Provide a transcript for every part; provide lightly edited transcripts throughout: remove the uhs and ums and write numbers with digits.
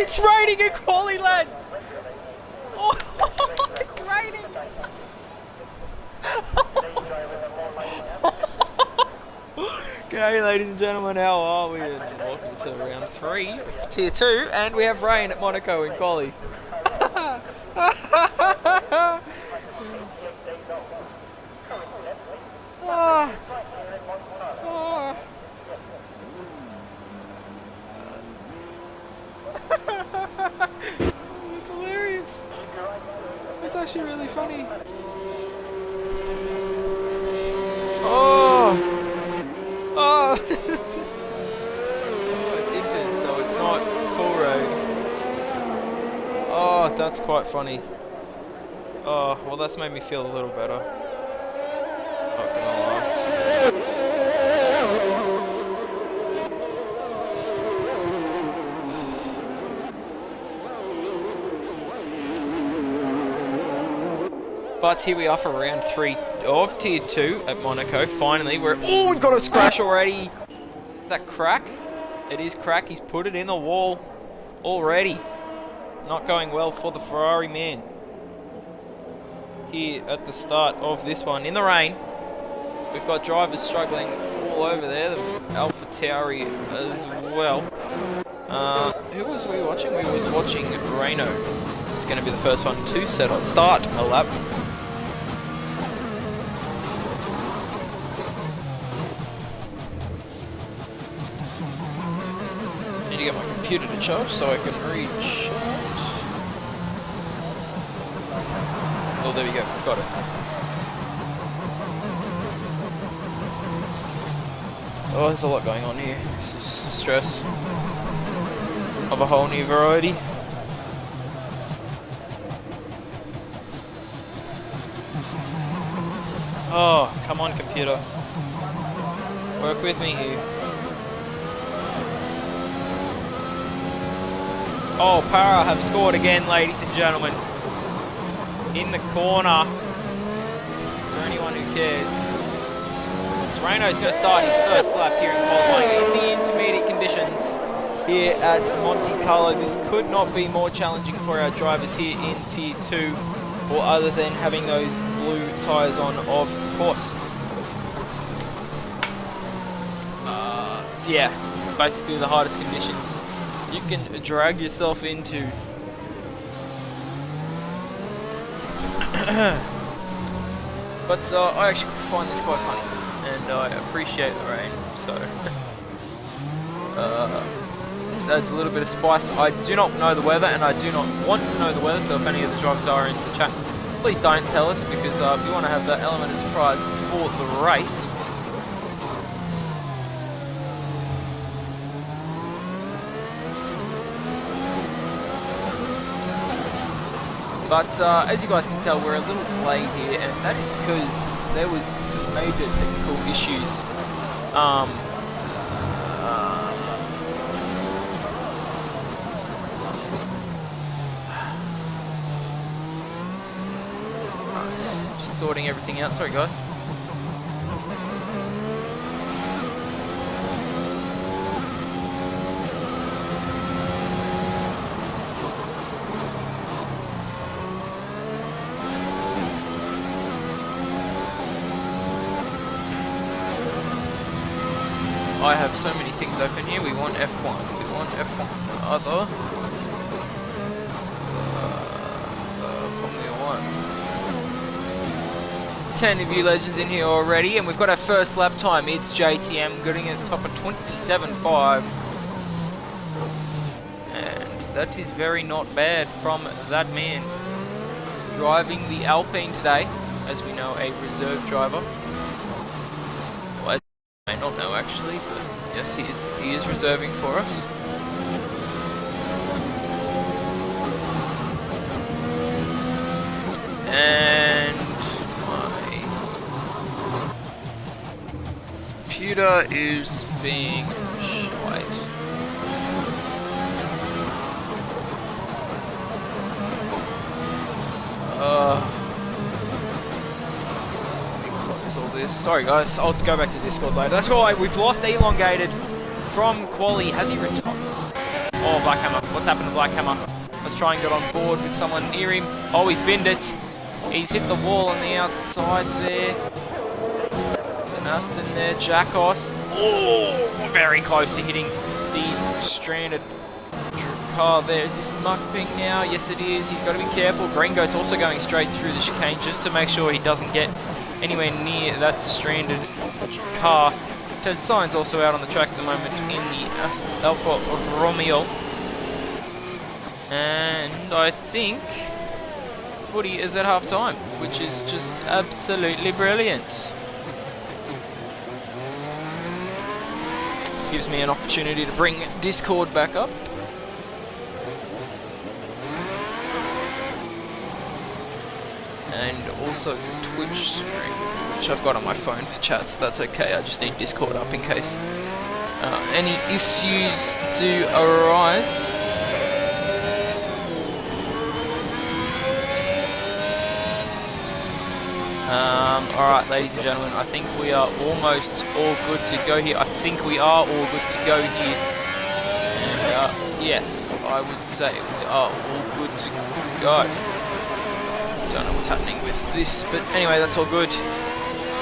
It's raining in quali, lads! Oh, it's raining! G'day ladies and gentlemen, how are we? And welcome to round 3 of tier 2, and we have rain at Monaco in quali. It's hilarious. It's actually really funny. Oh, it's inters, so it's not full rain. Oh, that's quite funny. Oh, well, that's made me feel a little better. Not gonna lie. But here we are for round 3 of tier 2 at Monaco. Finally, we've got a scratch already. Is that crack? It is crack. He's put it in the wall already. Not going well for the Ferrari man. Here at the start of this one in the rain. We've got drivers struggling all over there. The Alpha Tauri as well. Who was we watching? We was watching Renault. It's going to be the first one to start a lap. Need to get my computer to charge so I can reach. Oh, there we go. We've got it. Oh, there's a lot going on here. This is stress of a whole new variety. Oh, come on, computer. Work with me here. Oh, Para have scored again, ladies and gentlemen. In the corner. For anyone who cares. Renault's going to start his first lap here in qualifying in the intermediate conditions here at Monte Carlo. This could not be more challenging for our drivers here in Tier 2, or other than having those blue tyres on, of course. So yeah, basically the hardest conditions you can drag yourself into. But I actually find this quite funny, and I appreciate the rain, so this adds a little bit of spice. I do not know the weather, and I do not want to know the weather, so if any of the drivers are in the chat, please don't tell us, because we want to have that element of surprise for the race. But as you guys can tell, we're a little delayed here, and that is because there was some major technical issues. Just sorting everything out. Sorry, guys. I have so many things open here. We want F1. We want F1. Other. Formula 1. 10 of you legends in here already, and we've got our first lap time. It's JTM getting at the top of 27.5. And that is very not bad from that man. Driving the Alpine today, as we know, a reserve driver. I may not know actually, but yes, he is reserving for us. And my computer is being shite. All this. Sorry guys, I'll go back to Discord later. That's all right, we've lost elongated from quali. Has he retired? Oh, black hammer. What's happened to Blackhammer? Let's try and get on board with someone near him. Oh, he's binned it. He's hit the wall on the outside there. There's an Aston there. Jackos. Oh, very close to hitting the stranded car there. Is this Muckping now? Yes, it is. He's got to be careful. Green Goat's also going straight through the chicane just to make sure he doesn't get anywhere near that stranded car. Tez Sign's also out on the track at the moment in the Alfa Romeo. And I think footy is at half time, which is just absolutely brilliant. This gives me an opportunity to bring Discord back up. And also the Twitch stream, which I've got on my phone for chat, so that's okay. I just need Discord up in case any issues do arise. Alright, ladies and gentlemen, I think we are almost all good to go here. I think we are all good to go here. And yes, I would say we are all good to go. Don't know what's happening with this, but anyway, that's all good.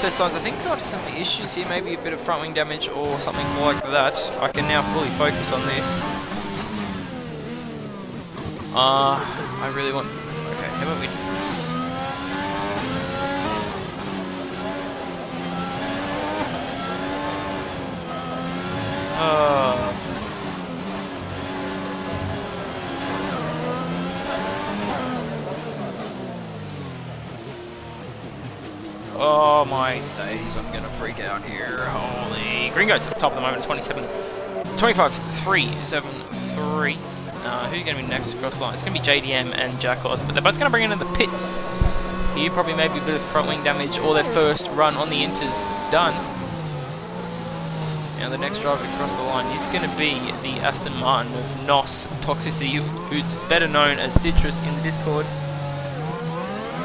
Test signs, I think got some issues here, maybe a bit of front wing damage or something like that. I can now fully focus on this. I really want... Okay, how about we... Oh my days, I'm gonna freak out here. Holy... Green Goat's at the top at the moment, 25-3-7-3. Who are you gonna be next across the line? It's gonna be JDM and Jackos, but they're both gonna bring it in the pits. Here, probably maybe a bit of front wing damage, or their first run on the inters done. Now the next driver across the line is going to be the Aston Martin of NOS Toxicity, who's better known as Citrus in the Discord.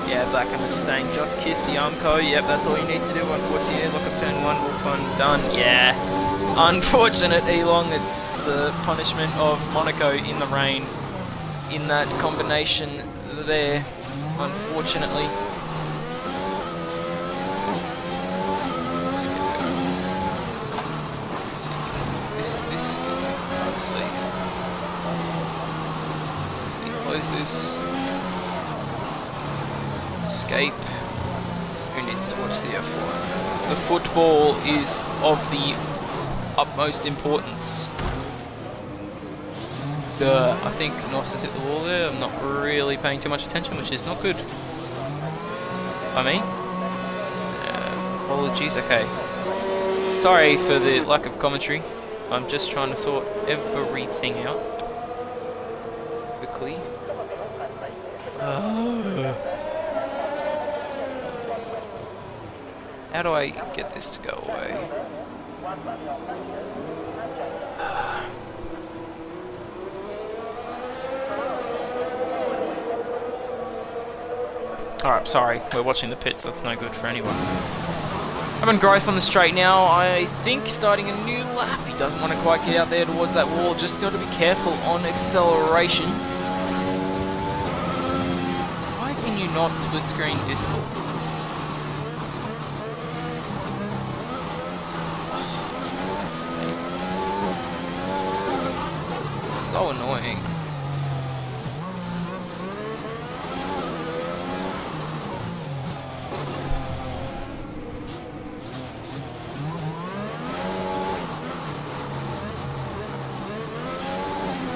Yeah, Blackhammer just saying, just kiss the Armco. Yep, that's all you need to do. Unfortunately, lock up turn 1, all fun, done. Yeah, unfortunate, Elong. It's the punishment of Monaco in the rain in that combination there, unfortunately. This honestly, close this. Escape. Who needs to watch the F1? The football is of the utmost importance. I think Nos has hit the wall there. I'm not really paying too much attention, which is not good. I mean, apologies. Okay. Sorry for the lack of commentary. I'm just trying to sort everything out quickly. How do I get this to go away? Alright, sorry. We're watching the pits. That's no good for anyone. Having growth on the straight now, I think starting a new lap. He doesn't want to quite get out there towards that wall, just got to be careful on acceleration. Why can you not split screen Discord? It's so annoying.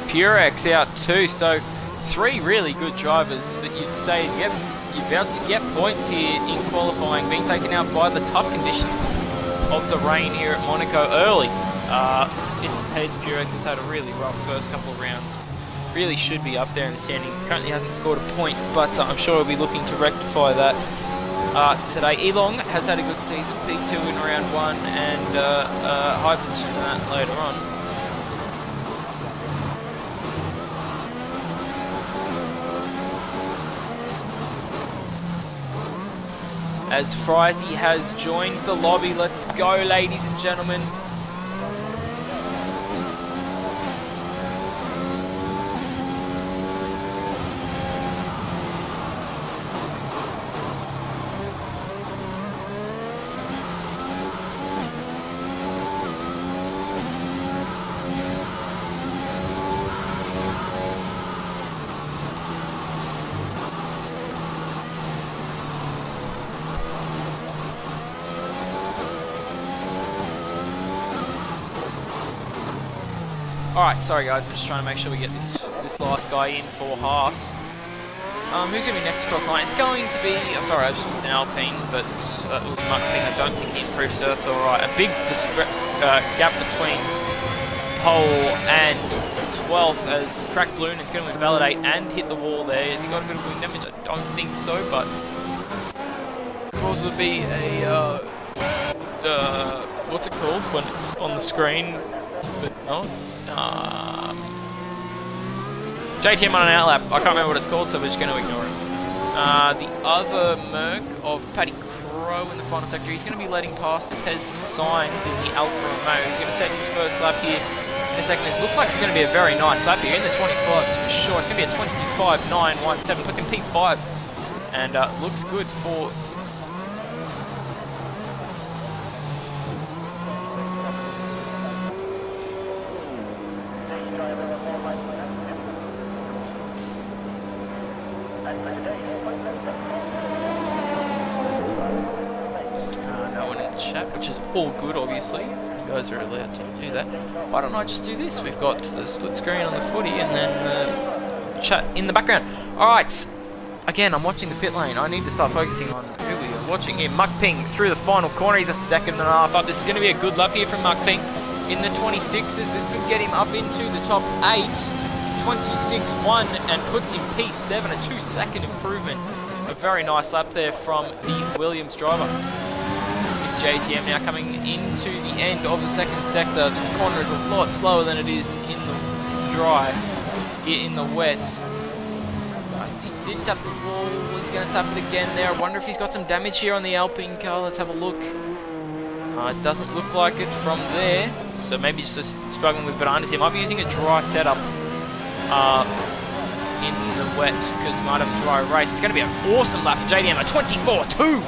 Purex out too, so 3 really good drivers that you'd say, yep, you're about to get points here in qualifying, being taken out by the tough conditions of the rain here at Monaco early. Purex has had a really rough first couple of rounds. Really should be up there in the standings. Currently hasn't scored a point, but I'm sure he'll be looking to rectify that today. Elong has had a good season, P2 in round 1 and high position in that later on. As Frizy has joined the lobby. Let's go, ladies and gentlemen. Alright, sorry guys, I'm just trying to make sure we get this last guy in for Haas. Who's going to be next across the line? It's going to be... I'm sorry, I was just an Alpine, but it was Muckping. I don't think he improved, so that's alright. A big gap between pole and 12th as Crack Balloon is going to invalidate and hit the wall there. Has he got a bit of wing damage? I don't think so, but could also be a what's it called when it's on the screen but not? JTM on an outlap. I can't remember what it's called, so we're just going to ignore it. The other Merc of Paddy Crow in the final sector, he's going to be letting past Tez Signs in the Alfa Romeo. He's going to set his first lap here in a second. It looks like it's going to be a very nice lap here in the 25s for sure. It's going to be a 25.917, puts him P5, and looks good for... no one in the chat, which is all good, obviously. You guys are allowed to do that. Why don't I just do this? We've got the split screen on the footy and then the chat in the background. Alright, again, I'm watching the pit lane. I need to start focusing on who we are watching here. Muckping through the final corner. He's a second and a half up. This is going to be a good lap here from Muckping. In the 26s, this could get him up into the top 8. 26.1 and puts him P7, a 2-second improvement. A very nice lap there from the Williams driver. It's JTM now coming into the end of the second sector. This corner is a lot slower than it is in the dry, in the wet. He did tap the wall, he's going to tap it again there. I wonder if he's got some damage here on the Alpine car. Let's have a look. It doesn't look like it from there, so maybe just struggling with bananas. He might be using a dry setup in the wet because he might have a dry race. It's going to be an awesome lap for JDM, a 24.2.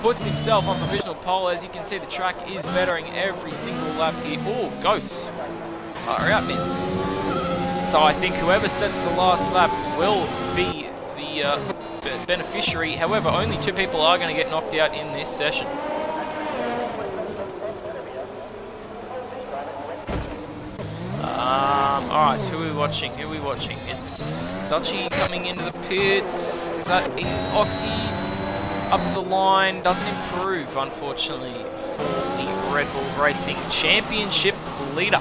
Puts himself on provisional pole. As you can see, the track is bettering every single lap here. Oh, goats are out there. So I think whoever sets the last lap will be the beneficiary. However, only 2 people are going to get knocked out in this session. Alright, who are we watching? Who are we watching? It's Dutchy coming into the pits. Is that Oxy? Up to the line. Doesn't improve, unfortunately, for the Red Bull Racing Championship leader.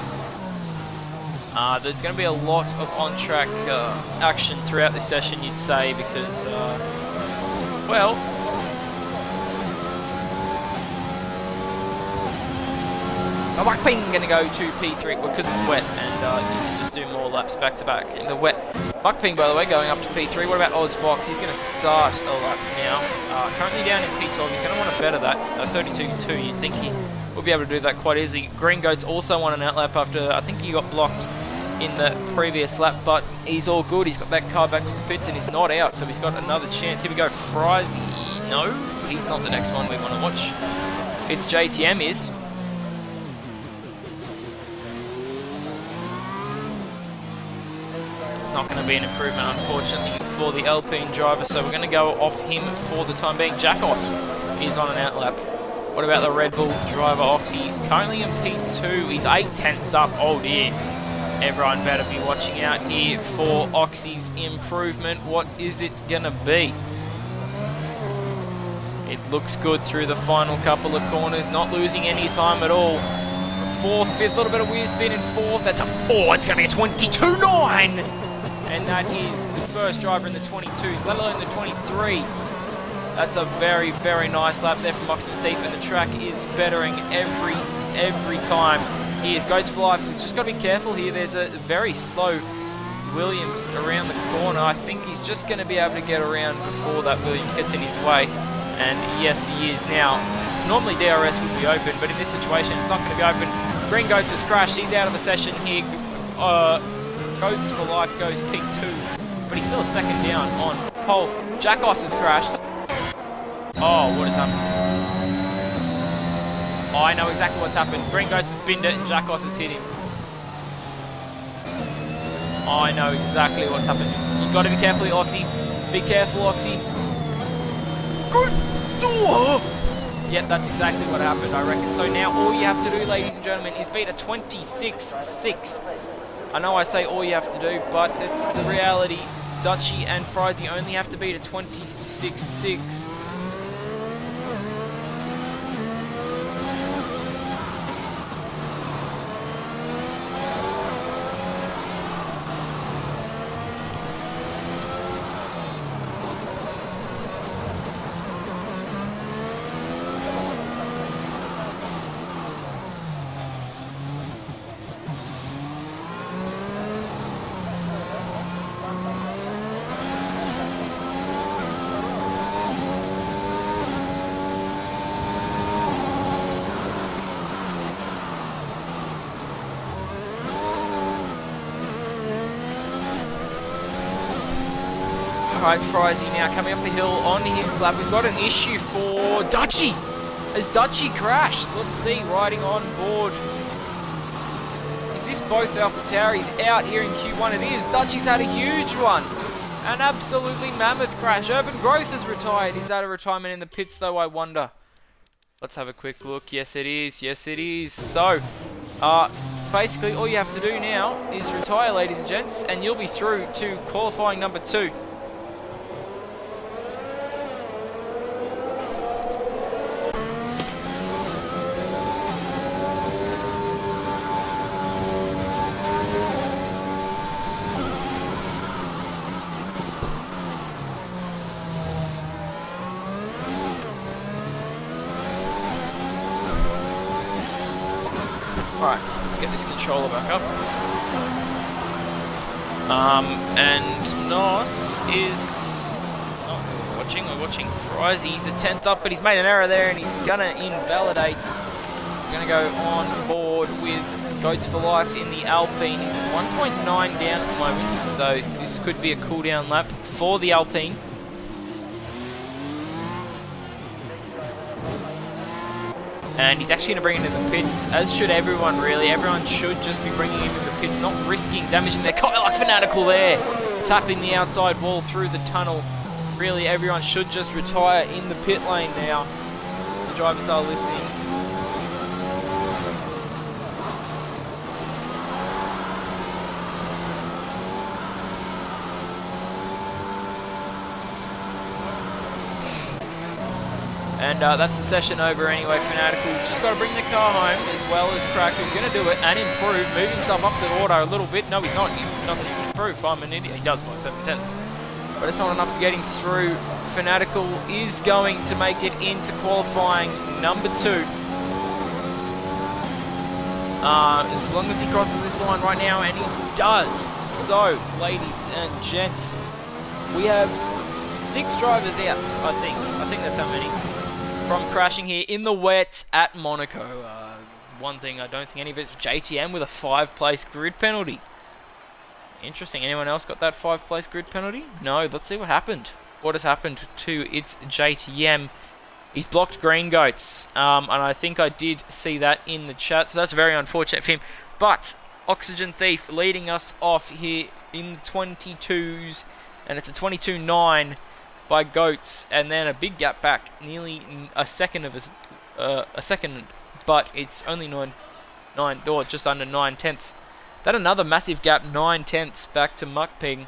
There's going to be a lot of on-track action throughout this session, you'd say, because, well... Muckping going to go to P3 because it's wet and you can just do more laps back to back in the wet. Muckping, by the way, going up to P3. What about OzVox? He's going to start a lap now. Currently down in P12. He's going to want to better that. 32.2. You'd think he will be able to do that quite easily. Green Goats also won an outlap after I think he got blocked in the previous lap, but he's all good. He's got that car back to the pits and he's not out, so he's got another chance. Here we go. Frizy. No, he's not the next one we want to watch. It's JTM is. It's not going to be an improvement, unfortunately, for the Alpine driver, so we're going to go off him for the time being. Jackos is on an outlap. What about the Red Bull driver, Oxy? Currently in P2, he's 8 tenths up. Oh dear. Everyone better be watching out here for Oxy's improvement. What is it going to be? It looks good through the final couple of corners, not losing any time at all. 4th, 5th, a little bit of weird spin in 4th. That's a... Oh, it's going to be a 22.9! And that is the first driver in the 22s, let alone the 23s. That's a very, very nice lap there from Oxen Thief, and the track is bettering every time. Here's Goats for Life. He's just got to be careful here. There's a very slow Williams around the corner. I think he's just going to be able to get around before that Williams gets in his way. And yes, he is now. Normally DRS would be open, but in this situation, it's not going to be open. Green Goats has crashed. He's out of the session here. Goats for Life goes P2, but he's still a second down on pole. Jackos has crashed. Oh, what has happened? Oh, I know exactly what's happened. Green Goats has binned it and Jackos has hit him. Oh, I know exactly what's happened. You've got to be careful, Oxy. Be careful, Oxy. Good. Oh! Yep, that's exactly what happened, I reckon. So now all you have to do, ladies and gentlemen, is beat a 26.6. I know I say all you have to do, but it's the reality. Dutchy and Frizy only have to beat a 26.6. Alright, Frizy now coming up the hill on his lap. We've got an issue for Dutchy. Has Dutchy crashed? Let's see, riding on board. Is this both AlphaTauris out here in Q1? It is. Dutchy's had a huge one. An absolutely mammoth crash. Urban Growth has retired. Is that a retirement in the pits though, I wonder? Let's have a quick look. Yes, it is. Yes, it is. So, basically all you have to do now is retire, ladies and gents, and you'll be through to qualifying number 2. Alright, let's get this controller back up. And Nos is not watching, we're watching Frizy. He's a 10th up, but he's made an error there and he's gonna invalidate. We're gonna go on board with Goats for Life in the Alpine. He's 1.9 down at the moment, so this could be a cooldown lap for the Alpine. And he's actually going to bring him into the pits, as should everyone really. Everyone should just be bringing him into the pits, not risking damaging their car like Fanatical there. Tapping the outside wall through the tunnel. Really, everyone should just retire in the pit lane now. The drivers are listening. And that's the session over anyway. Fanatical just got to bring the car home, as well as Crack, who's going to do it and improve, move himself up the auto a little bit. No, he's not. He doesn't even improve. I'm an idiot. He does by 7/10. But it's not enough to get him through. Fanatical is going to make it into qualifying number 2. As long as he crosses this line right now, and he does. So, ladies and gents, we have 6 drivers out, I think. I think that's how many. From crashing here in the wet at Monaco. One thing, I don't think any of it's JTM with a 5-place grid penalty. Interesting. Anyone else got that 5-place grid penalty? No. Let's see what happened. What has happened to its JTM? He's blocked Green Goats. And I think I did see that in the chat. So that's very unfortunate for him. But Oxygen Thief leading us off here in the 22s. And it's a 22.9. by Goats, and then a big gap back, nearly a second of a second, but it's only just under 9/10. That another massive gap, 9/10 back to Muckping,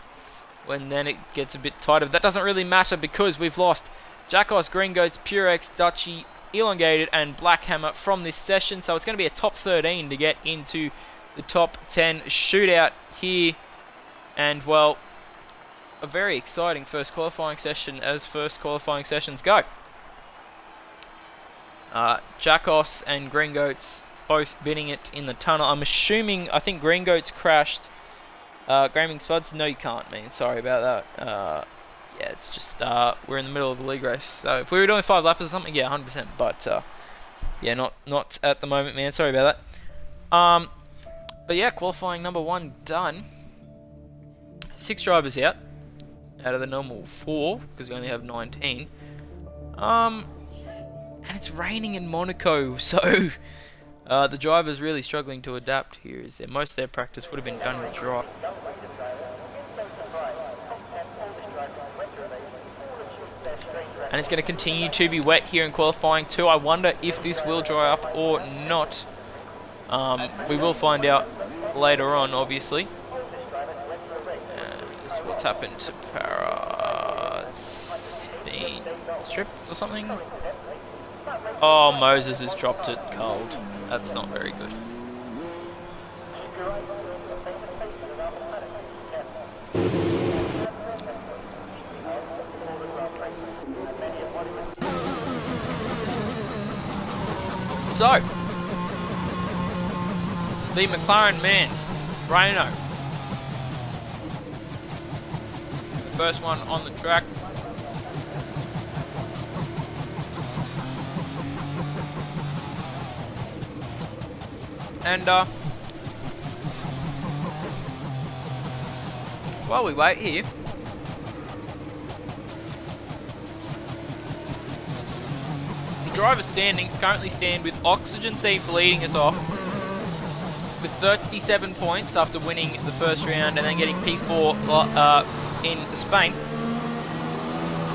when then it gets a bit tighter. That doesn't really matter because we've lost Jackos, Green Goats, Purex, Dutchy, Elongated, and Blackhammer from this session, so it's going to be a top 13 to get into the top 10 shootout here, and well, a very exciting first qualifying session, as first qualifying sessions go. Jackos and Green Goats both bidding it in the tunnel. I'm assuming, I think Green Goats crashed. Gaming Spuds, no you can't, man. Sorry about that. Yeah, it's just, we're in the middle of the league race. So if we were doing 5 laps or something, yeah, 100%. But, yeah, not at the moment, man. Sorry about that. But yeah, qualifying number 1 done. 6 drivers out of the normal 4, because we only have 19. And it's raining in Monaco, so the driver's really struggling to adapt here. Is there most of their practice would have been done in the dry. and it's going to continue to be wet here in qualifying 2. I wonder if this will dry up or not. We will find out later on, obviously. What's happened to Para's been stripped or something? Oh, Moses has dropped it cold. That's not very good. So, the McLaren man, Renault. First one on the track. And while we wait here, the driver standings currently stand with Oxygen Thief leading us off with 37 points after winning the first round and then getting P4 in Spain.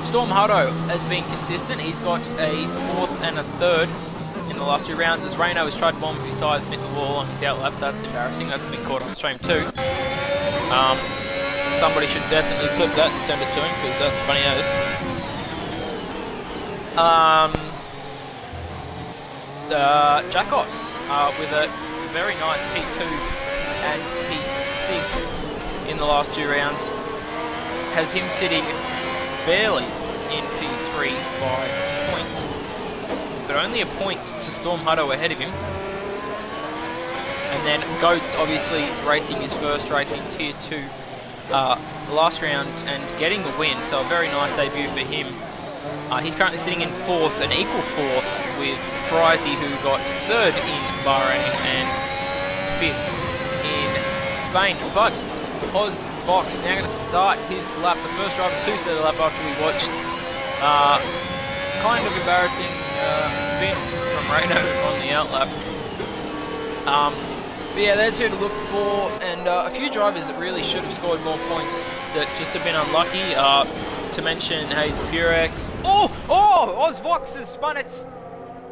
Storm Hutto has been consistent. He's got a 4th and a 3rd in the last 2 rounds as Renault has tried to bomb his tyres and hit the wall on his outlap. That's embarrassing. That's been caught on stream too. Somebody should definitely clip that and send it to him because that's funny as. Jacos with a very nice P2 and P6 in the last 2 rounds has him sitting barely in P3 by a point, but only a point to Storm Hutto ahead of him. And then Goats obviously racing his first race in Tier 2 last round and getting the win, so a very nice debut for him. He's currently sitting in 4th, an equal 4th with Frizy, who got 3rd in Bahrain and 5th in Spain. But Oz Fox now going to start his lap, the first driver to set the lap after we watched kind of embarrassing spin from Renault on the outlap. But yeah, there's who to look for, and a few drivers that really should have scored more points that just have been unlucky. To mention Hayes Purex. Oh, Oz Fox has spun it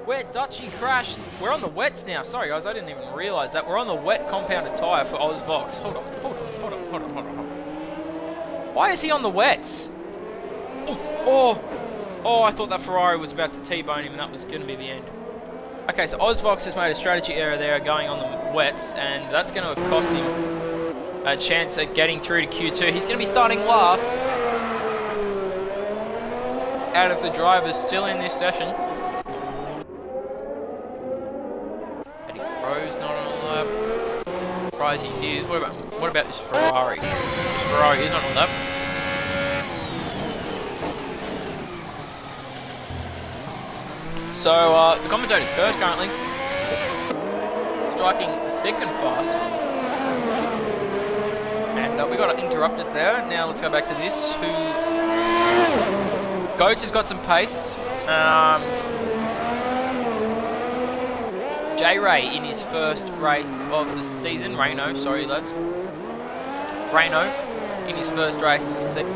where Dutchy crashed. We're on the wets now. Sorry guys, I didn't even realise that. We're on the wet compounded tyre for Oz Fox. Hold on. Why is he on the wets? Oh, I thought that Ferrari was about to T-bone him and that was going to be the end. Okay, so Oz Fox has made a strategy error there going on the wets, and that's going to have cost him a chance at getting through to Q2. He's going to be starting last out of the drivers still in this session. Eddie Crow's not on the lap. Frizy is. What about this Ferrari? This Ferrari is on the lap. So the commentator's first currently, striking thick and fast. And we got interrupted there. Now let's go back to this. Goats has got some pace. J-Ray in his first race of the season. Renault, sorry lads. Renault in his first race of the season.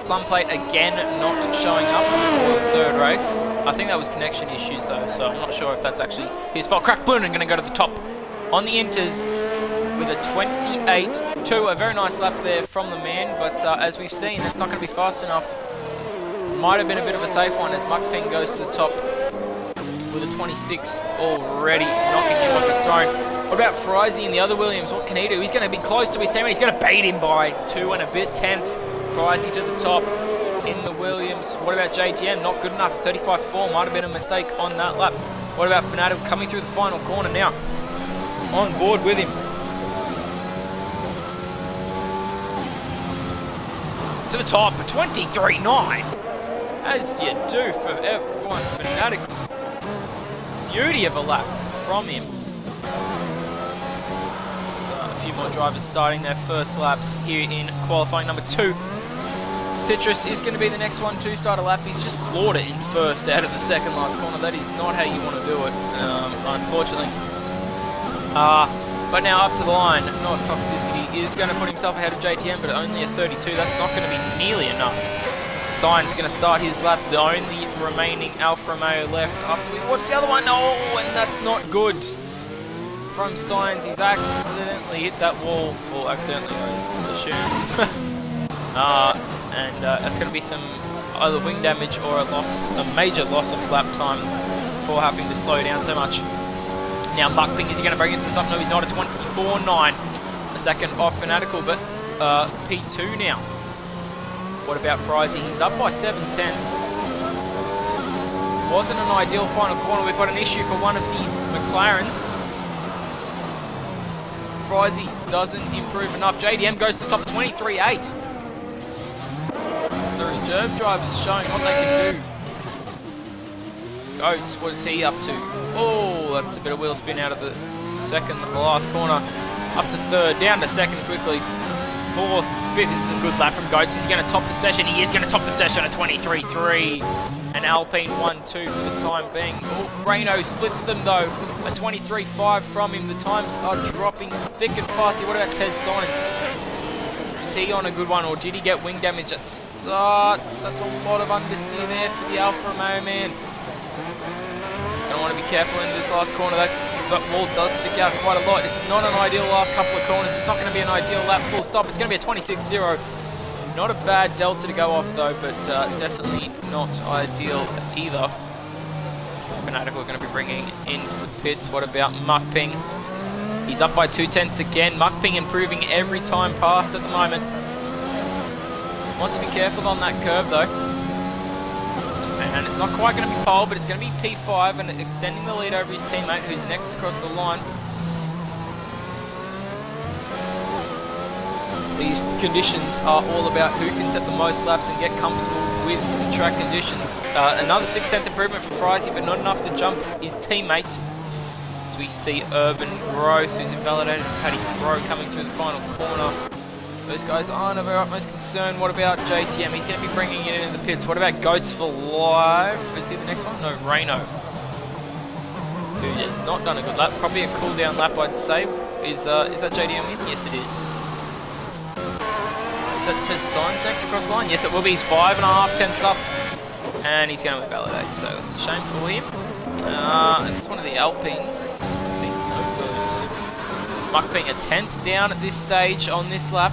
Plum plate again not showing up for the 3rd race. I think that was connection issues though, so I'm not sure if that's actually his fault. Crack Blunden going to go to the top on the inters with a 28.2. A very nice lap there from the man, but as we've seen, that's not going to be fast enough. Might have been a bit of a safe one as Mukpeng goes to the top with a 26 already, knocking him off his throne. What about Frizy and the other Williams? What can he do? He's going to be close to his teammate. He's going to beat him by 2 and a bit tenths. Frizy to the top in the Williams. What about JTM? Not good enough. 35.4 might have been a mistake on that lap. What about Fanatic coming through the final corner now? On board with him. To the top, 23.9. As you do for F1 Fanatic. Beauty of a lap from him. So a few more drivers starting their first laps here in qualifying number 2. Citrus is going to be the next one to start a lap. He's just floored it in first out of the second last corner. That is not how you want to do it, unfortunately. But now up to the line, North Toxicity is going to put himself ahead of JTM, but only a 32. That's not going to be nearly enough Sainz going to start his lap, the only remaining Alfa Romeo left after we watch the other one. Oh, and that's not good from Sainz. He's accidentally hit that wall. Well, accidentally, I assume. And that's going to be some either wing damage or a major loss of lap time for having to slow down so much. Now, Muckping, is he going to bring it to the top? No, he's not. A 24.9. A second off Fanatical, but P2 now. What about Frizy? He's up by 7 tenths. Wasn't an ideal final corner. We've got an issue for one of the McLarens. Frizy doesn't improve enough. JDM goes to the top 23.8. The reserve drivers showing what they can do. Goats, what is he up to? Oh, that's a bit of wheel spin out of the second, the last corner. Up to third, down to second quickly. Fourth, fifth. This is a good lap from Goats. He's going to top the session. He is going to top the session at 23.3. And Alpine 1-2 for the time being. Oh, Renault splits them though. A 23.5 from him. The times are dropping thick and fast. What about Tez Sainz? Is he on a good one, or did he get wing damage at the start? That's a lot of understeer there for the Alfa Romeo man. Gonna want to be careful into this last corner. That wall does stick out quite a lot. It's not an ideal last couple of corners. It's not going to be an ideal lap full stop. It's going to be a 26.0. Not a bad delta to go off though, but definitely not ideal either. Fanatical are going to be bringing into the pits. What about Muckping? He's up by 2 tenths again. Muckping improving every time past at the moment. Wants to be careful on that curve though. And it's not quite going to be pole, but it's going to be P5 and extending the lead over his teammate who's next across the line. These conditions are all about who can set the most laps and get comfortable with the track conditions. Another 6/10 improvement for Frizy, but not enough to jump his teammate. As we see Urban Growth, who's invalidated, and Paddy Crow coming through the final corner. Those guys aren't of our utmost concern. What about JTM? He's going to be bringing it into the pits. What about Goats for Life? Is he the next one? No, Renault. Who has not done a good lap. Probably a cool down lap, I'd say. Is that JDM in? Yes, it is. Is that Tez Sainz next across the line? Yes, it will be. He's 5.5 tenths up. And he's going to invalidate, so that's a shame for him. And it's one of the Alpines. I think no good. Muckping a 10th down at this stage on this lap.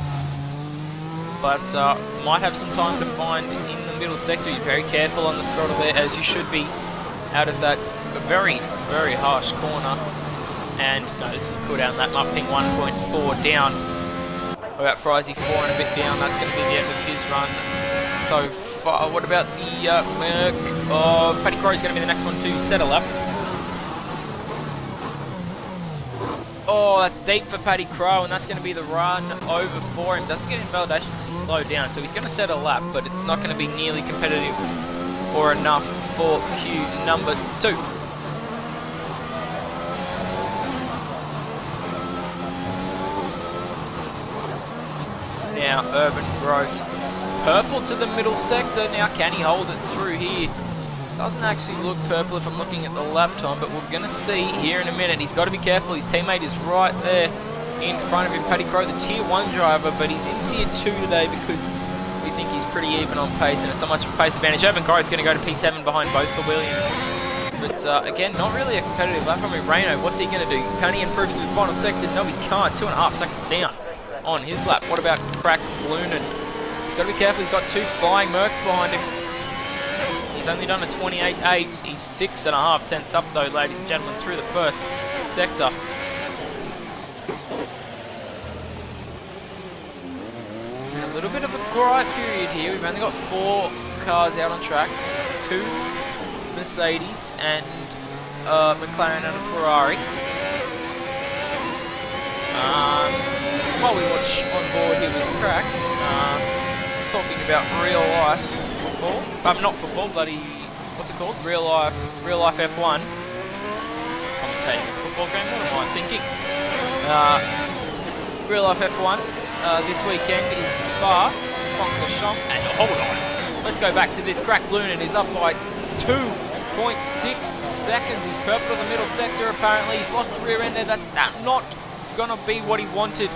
But might have some time to find in the middle sector. You're very careful on the throttle there, as you should be, out of that very, very harsh corner. And no, this is a cool down. That Muckping 1.4 down. What about Frizy 4 and a bit down? That's going to be the end of his run so far. What about the Merc? Oh, Paddy Crow is going to be the next one to settle up. Oh, that's deep for Paddy Crow, and that's going to be the run over for him. Doesn't get invalidation because he slowed down, so he's going to set a lap, but it's not going to be nearly competitive or enough for Q number 2. Now, Urban Growth. Purple to the middle sector. Now, can he hold it through here? Doesn't actually look purple if I'm looking at the lap time, but we're going to see here in a minute. He's got to be careful. His teammate is right there in front of him. Paddy Crow, the Tier 1 driver, but he's in Tier 2 today because we think he's pretty even on pace, and it's so much of a pace advantage. Urban Growth going to go to P7 behind both the Williams. But again, not really a competitive lap. I mean, Renault, what's he going to do? Can he improve to the final sector? No, he can't. 2.5 seconds down on his lap. What about Crack Loonan? He's got to be careful. He's got 2 flying Mercs behind him. He's only done a 28.8. He's 6.5 tenths up though, ladies and gentlemen, through the first sector. And a little bit of a quiet period here. We've only got 4 cars out on track. 2 Mercedes and McLaren and a Ferrari. While we watch on board here with Crack, talking about real life football. Not football, bloody, what's it called? Real life F1. Commentating a football game, what am I thinking? Real life F1 this weekend is Spa-Francorchamps, and hold on, let's go back to this. Crack Loonan is up by 2.6 seconds. He's purple in the middle sector apparently. He's lost the rear end there. That's not gonna be what he wanted.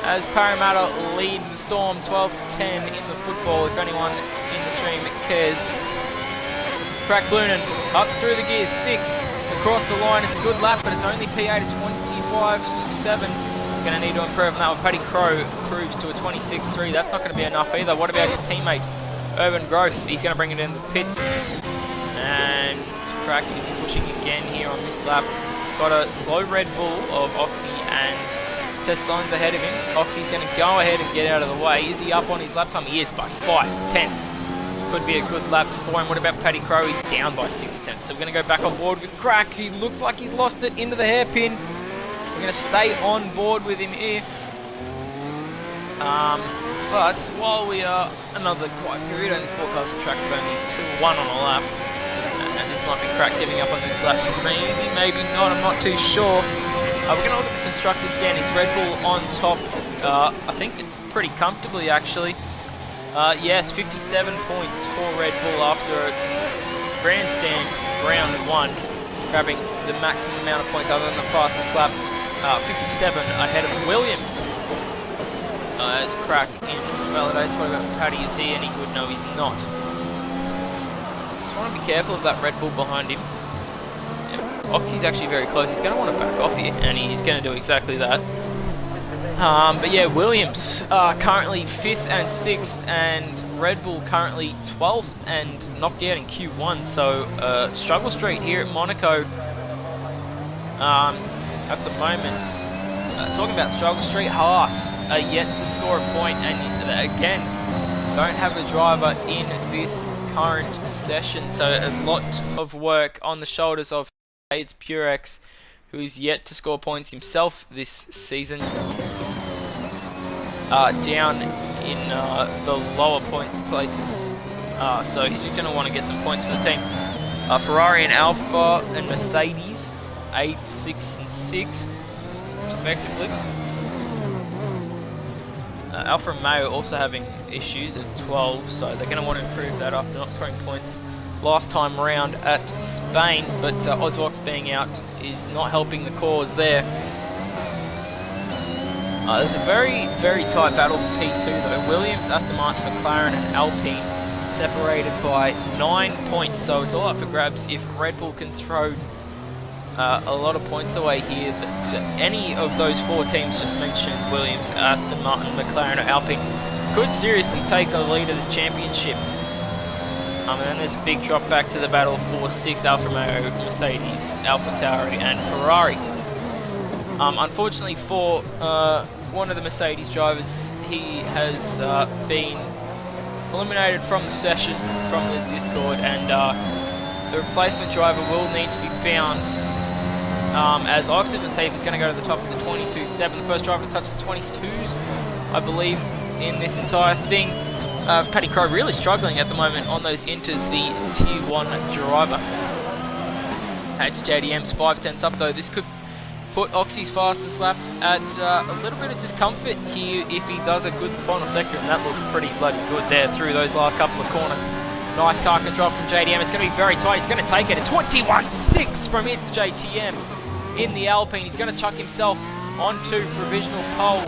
as Parramatta lead the Storm 12-10 in the football, if anyone in the stream cares. Crack Blunan up through the gears, 6th across the line. It's a good lap, but it's only PA to 25.7. He's going to need to improve on that one. Paddy Crowe improves to a 26.3. That's not going to be enough either. What about his teammate, Urban Growth? He's going to bring it in the pits. And Crack isn't pushing again here on this lap. He's got a slow Red Bull of Oxy and Testines ahead of him. Oxy's going to go ahead and get out of the way. Is he up on his lap time? He is by 5 tenths. This could be a good lap for him. What about Paddy Crowe? He's down by 6 tenths. So we're going to go back on board with Crack. He looks like he's lost it into the hairpin. We're going to stay on board with him here. But while we are another quiet period, only forecast a track of only 2-1 on a lap. And this might be Crack giving up on this lap. Maybe, maybe not. I'm not too sure. We're going to look at the constructor standings. Red Bull on top. I think it's pretty comfortably, actually. Yes, 57 points for Red Bull after a grandstand round 1, grabbing the maximum amount of points other than the fastest lap. 57 ahead of Williams. As Crack in validates. What about Paddy? Is he any good? No, he's not. Just want to be careful of that Red Bull behind him. Oxy's actually very close. He's going to want to back off here, and he's going to do exactly that. But yeah, Williams currently 5th and 6th, and Red Bull currently 12th and knocked out in Q1. So struggle street here at Monaco at the moment. Talking about struggle street, Haas are yet to score a point, and again, don't have a driver in this current session. So a lot of work on the shoulders of Aids Purex, who's yet to score points himself this season. Down in the lower point places, so he's going to want to get some points for the team. Ferrari and Alpha and Mercedes, 8, 6, and 6, respectively. Alfa Romeo also having issues at 12, so they're going to want to improve that after not scoring points last time round at Spain, but Osvox being out is not helping the cause there. There's a very, very tight battle for P2 though. Williams, Aston Martin, McLaren and Alpine separated by 9 points, so it's all up for grabs if Red Bull can throw a lot of points away here. That any of those 4 teams just mentioned, Williams, Aston Martin, McLaren or Alpine, could seriously take the lead of this championship. And then there's a big drop back to the battle for 6th, Alfa Romeo, Mercedes, AlphaTauri and Ferrari. Unfortunately for one of the Mercedes drivers, he has been eliminated from the session, from the Discord, and the replacement driver will need to be found, as Oxygen Thief is going to go to the top of the 22.7. The first driver to touch the 22s, I believe, in this entire thing. Paddy Crowe really struggling at the moment on those inters, the tier 1 driver. It's JDM's 5 tenths up though. This could put Oxy's fastest lap at a little bit of discomfort here if he does a good final sector, and that looks pretty bloody good there through those last couple of corners. Nice car control from JDM. It's going to be very tight. He's going to take it at 21.6 from its JTM in the Alpine. He's going to chuck himself onto provisional pole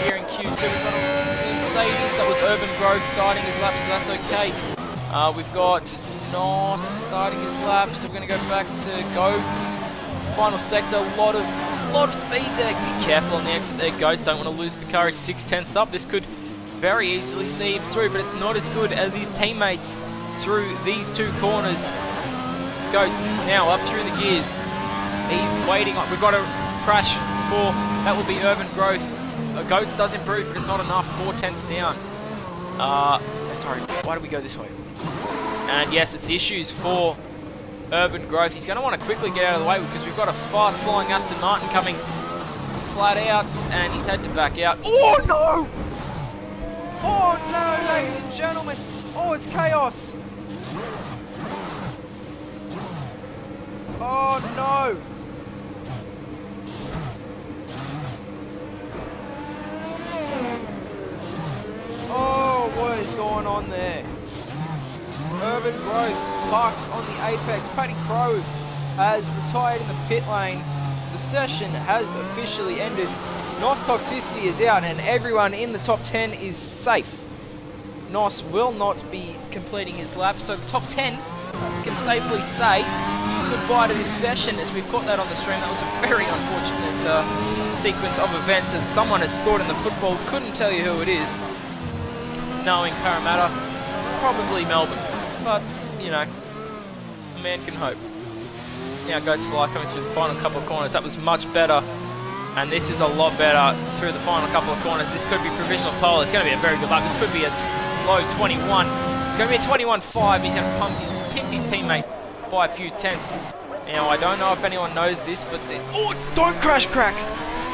here in Q2. We've got a Mercedes. That was Urban Growth starting his lap, so that's okay. We've got Nos starting his lap, so we're going to go back to Goats. Final sector, a lot of speed there. Be careful on the exit there, Goats. Don't want to lose the car. He's 6 tenths up. This could very easily see him through, but it's not as good as his teammates through these 2 corners. Goats now up through the gears. He's waiting on. We've got a crash for, that will be Urban Growth. Goats does improve, but it's not enough. 4 tenths down. Sorry, why do we go this way? And yes, it's issues for Urban Growth. He's going to want to quickly get out of the way because we've got a fast flying Aston Martin coming flat out, and he's had to back out. Oh no! Oh no, ladies and gentlemen! Oh, it's chaos! Oh no! Oh, what is going on there? Urban Growth parks on the apex. Paddy Crowe has retired in the pit lane. The session has officially ended. NOS Toxicity is out and everyone in the top 10 is safe. NOS will not be completing his lap, so the top 10 can safely say goodbye to this session, as we've caught that on the stream. That was a very unfortunate sequence of events, as someone has scored in the football. Couldn't tell you who it is, knowing Parramatta. It's probably Melbourne, but, you know, a man can hope. Now Goats Fly coming through the final couple of corners. That was much better, and this is a lot better through the final couple of corners. This could be provisional pole. It's going to be a very good lap. This could be a low 21. It's going to be a 21.5. He's going to pimp his teammate by a few tenths. Now, I don't know if anyone knows this, but... Oh, don't crash, Crack!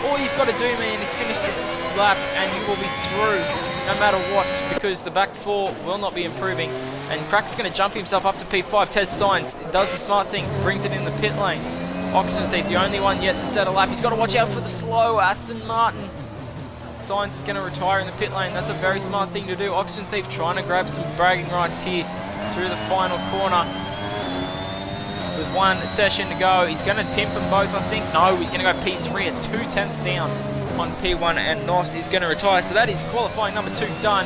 All you've got to do, man, is finish the lap, and you will be through no matter what, because the back four will not be improving. And Crack's going to jump himself up to P5. Test Signs does the smart thing, brings it in the pit lane. Oxen Thief, the only one yet to set a lap. He's got to watch out for the slow Aston Martin. Signs is going to retire in the pit lane. That's a very smart thing to do. Oxen Thief trying to grab some bragging rights here through the final corner. With one session to go, he's going to pimp them both, I think. No, he's going to go P3 at 2 tenths down on P1, and NOS is going to retire. So that is qualifying number 2 done.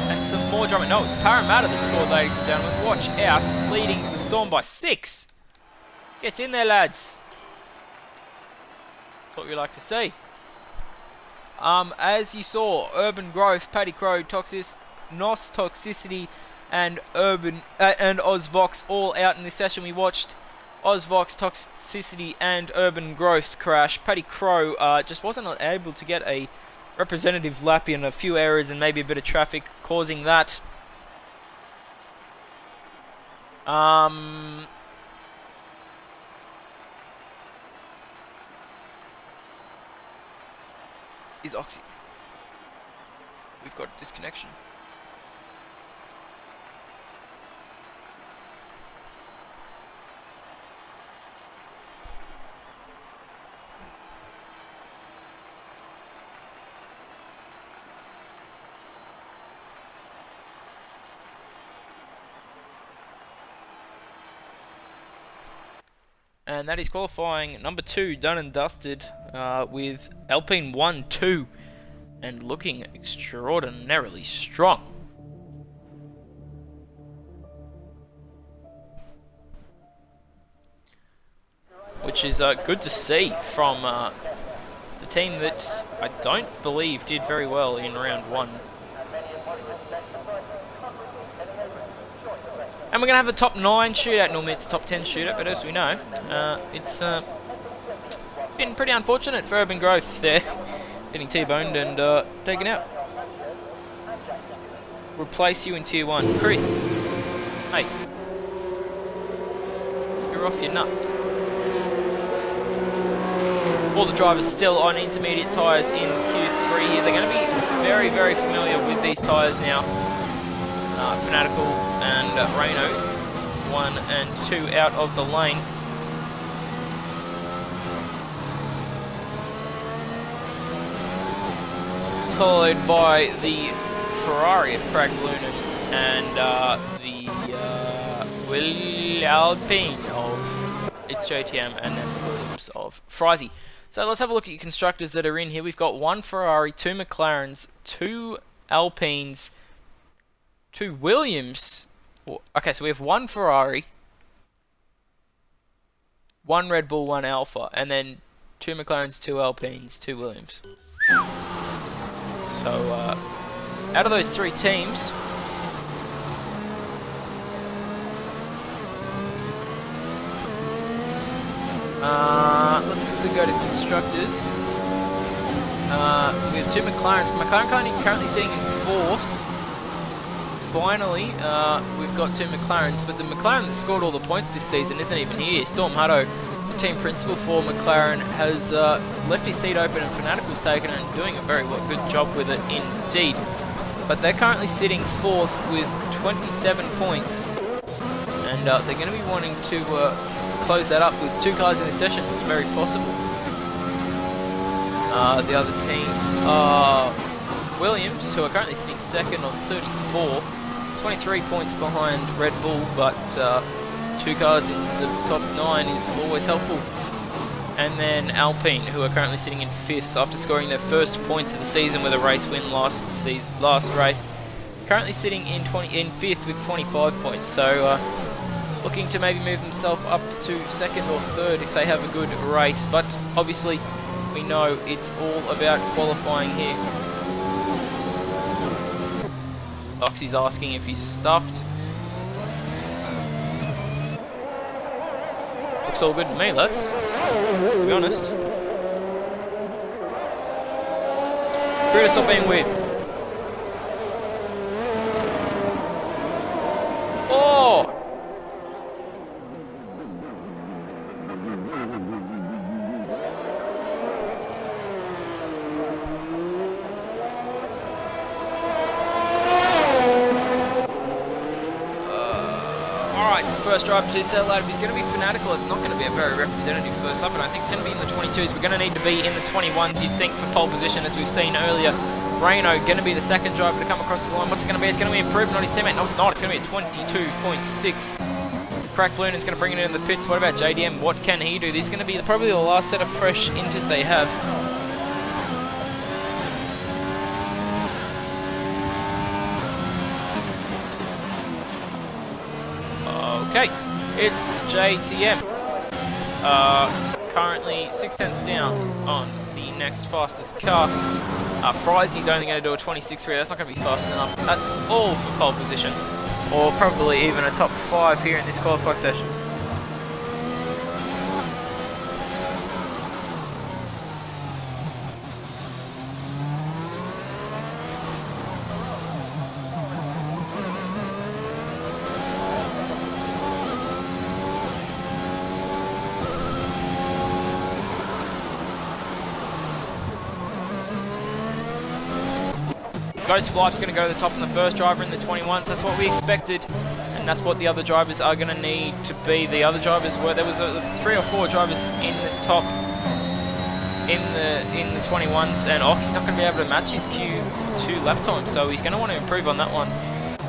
And some more drama. No, it was Parramatta that scored, ladies and gentlemen. Watch out, leading the Storm by 6. Get in there, lads. That's what we like to see. As you saw, Urban Growth, Paddy Crow, NOS Toxicity, and Ozvox all out in this session. We watched Ozvox, Toxicity, and Urban Growth crash. Paddy Crow just wasn't able to get a representative lap in, a few errors and maybe a bit of traffic causing that. Is Oxy? We've got a disconnection. And that is qualifying number 2 done and dusted with Alpine 1-2 and looking extraordinarily strong. Which is good to see from the team that I don't believe did very well in round 1. And we're going to have a top 9 shootout. Normally it's a top 10 shootout, but as we know, it's been pretty unfortunate for Urban Growth there. Getting T-boned and taken out. Replace you in Tier 1. Chris. Hey. You're off your nut. All the drivers still on intermediate tyres in Q3 here. They're going to be very, very familiar with these tyres now. Fanatical and Reno, 1 and 2 out of the lane. Followed by the Ferrari of Craig Blunen and the Will Alpine of It's JTM, and then Williams of Frizy. So let's have a look at your constructors that are in here. We've got 1 Ferrari, 2 McLarens, 2 Alpines, 2 Williams. Okay, so we have 1 Ferrari, 1 Red Bull, 1 Alpha, and then 2 McLarens, 2 Alpines, 2 Williams. So, out of those 3 teams, let's quickly go to constructors. So we have 2 McLarens. McLaren currently sitting in 4th. Finally, we've got 2 McLarens, but the McLaren that scored all the points this season isn't even here. Storm Hutto, the team principal for McLaren, has left his seat open and Fanatical's taken it and doing a very good job with it indeed. But they're currently sitting 4th with 27 points, and they're going to be wanting to close that up with 2 cars in this session. It's very possible. The other teams are Williams, who are currently sitting 2nd on 34, 23 points behind Red Bull, but 2 cars in the top 9 is always helpful. And then Alpine, who are currently sitting in 5th after scoring their first points of the season with a race win last race. Currently sitting in 5th with 25 points. So looking to maybe move themselves up to 2nd or 3rd if they have a good race. But obviously we know it's all about qualifying here. Oxy's asking if he's stuffed. Looks all good to me, lads. To be honest. Critter, stop being weird. Oh! First driver to stay alive is going to be fanatical. It's not going to be a very representative first up, and I think 10 be in the 22s. We're going to need to be in the 21s, you'd think, for pole position, as we've seen earlier. Reno going to be the second driver to come across the line. What's it going to be? It's going to be improvement on his teammate. No, it's not. It's going to be a 22.6. Crack Balloon is going to bring it in the pits. What about JDM? What can he do? This is going to be probably the last set of fresh inters they have. Okay, it's JTM. Currently 6/10 down on the next fastest car. Frysy's only going to do a 26.3. That's not going to be fast enough at all for pole position, or probably even a top 5 here in this qualifying session. Ghost Flight's going to go to the top in the first driver in the 21s. That's what we expected, and that's what the other drivers are going to need to be. The other drivers were, there was 3 or 4 drivers in the top in the 21s, and Oxy's not going to be able to match his Q2 lap time, so he's going to want to improve on that one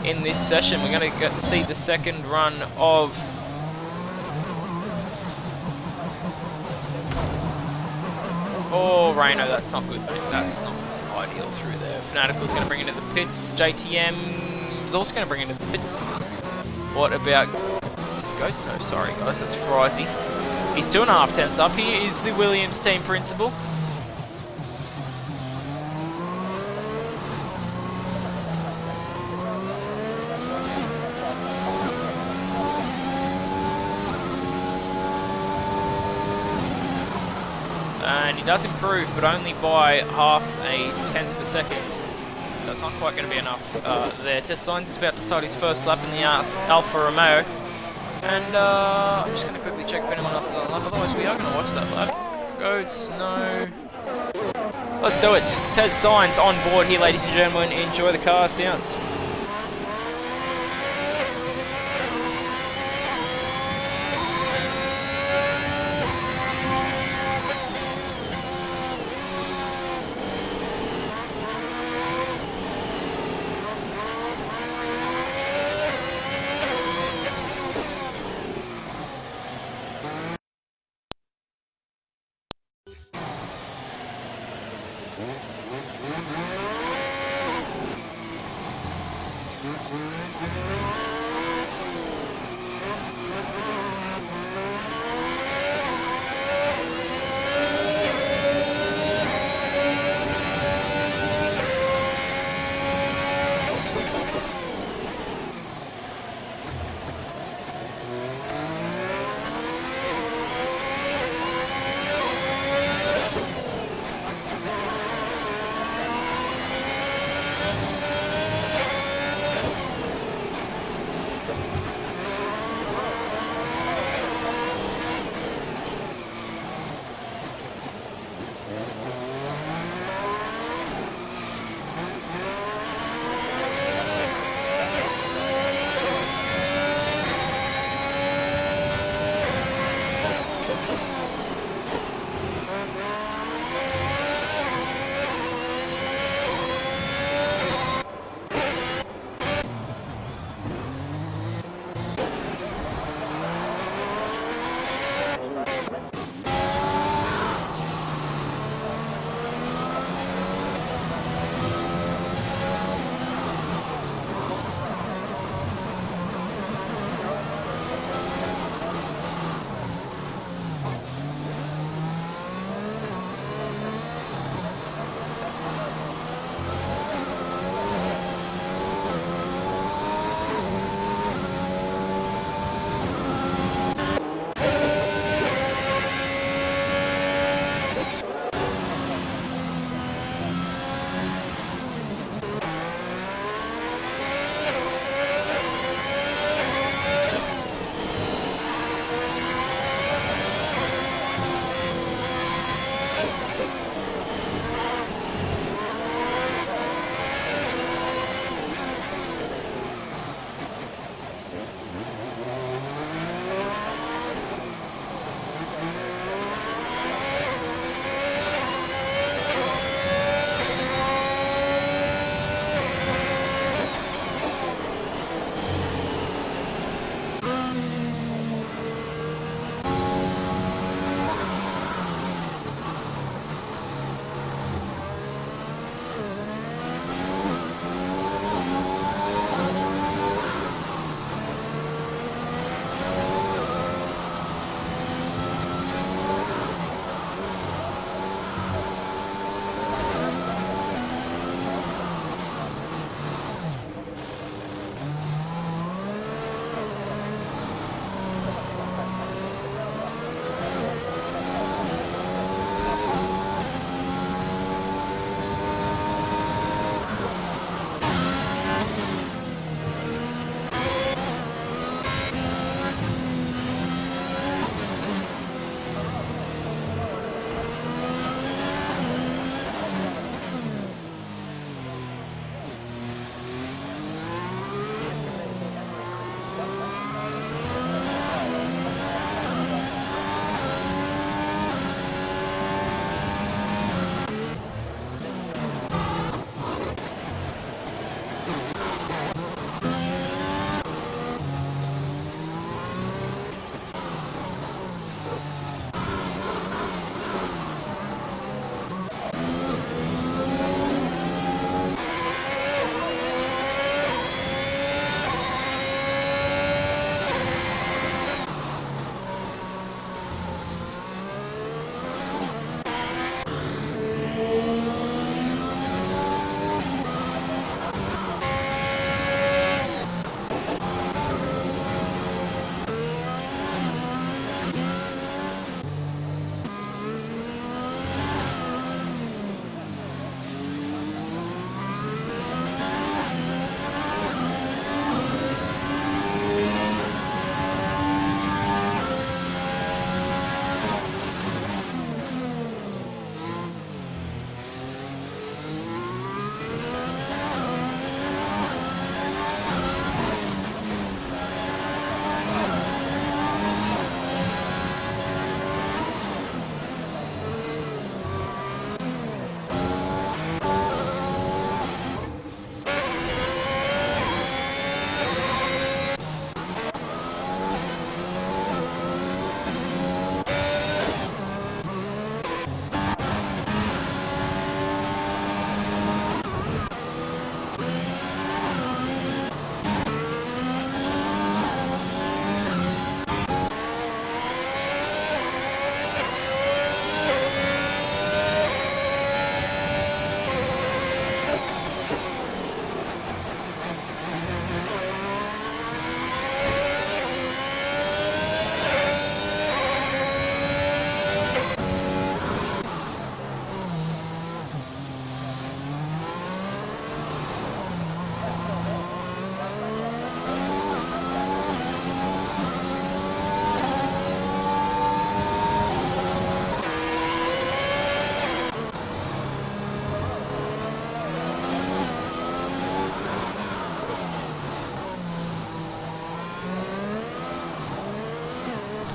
in this session. We're going to see the second run of Reno. That's not good, mate. That's not ideal through there. Fanatical's going to bring it into the pits. JTM is also going to bring it into the pits. What about... Is this Goats? No, sorry guys, that's Frysy. He's 2.5 tenths up. He is the Williams team principal. And he does improve, but only by 0.5 tenth per second. So it's not quite going to be enough there. Test Signs is about to start his first lap in the Alfa Romeo. And I'm just going to quickly check if anyone else is on the lap. Otherwise, we are going to watch that lap. Goats, no. Let's do it. Test Signs on board here, ladies and gentlemen. Enjoy the car sounds.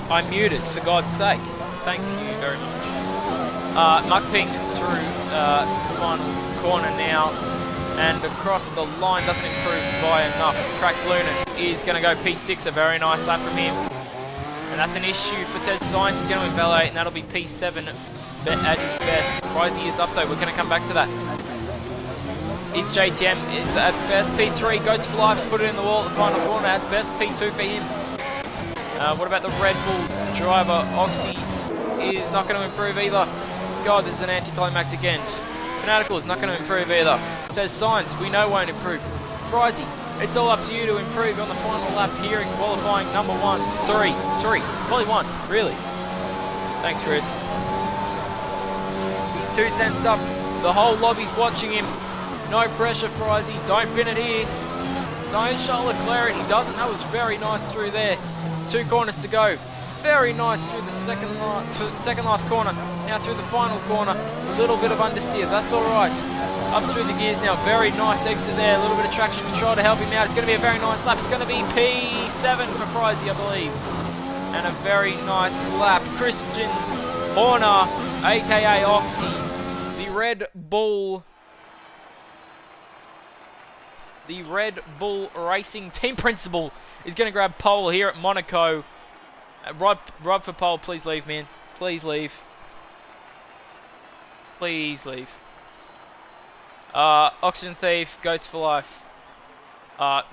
I'm muted, for God's sake. Thank you very much. Mukping through the final corner now, and across the line, doesn't improve by enough. Cracked Lunan is going to go P6, a very nice lap from him. And that's an issue for Tez Science. He's going to invalidate, and that'll be P7 at his best. Frizy is up though, we're going to come back to that. It's JTM is at best P3, Goats for Life's put it in the wall at the final corner, at best P2 for him. What about the Red Bull driver? Oxy is not going to improve either. God, this is an anticlimactic end. Fanatical is not going to improve either. There's Science, we know won't improve. Frizy, it's all up to you to improve on the final lap here in qualifying number 1. 3, probably 1, really. Thanks, Chris. He's 2 tenths up. The whole lobby's watching him. No pressure, Frizy. Don't bin it here. Don't show Leclerc. He doesn't. That was very nice through there. 2 corners to go. Very nice through the second last corner. Now through the final corner. A little bit of understeer. That's all right. Up through the gears now. Very nice exit there. A little bit of traction control to help him out. It's going to be a very nice lap. It's going to be P7 for Frizy, I believe. And a very nice lap. Christian Horner, a.k.a. Oxy. The Red Bull Racing team principal is going to grab pole here at Monaco. Rob for pole, please leave, man. Please leave. Please leave. Oxygen Thief, Goats for Life.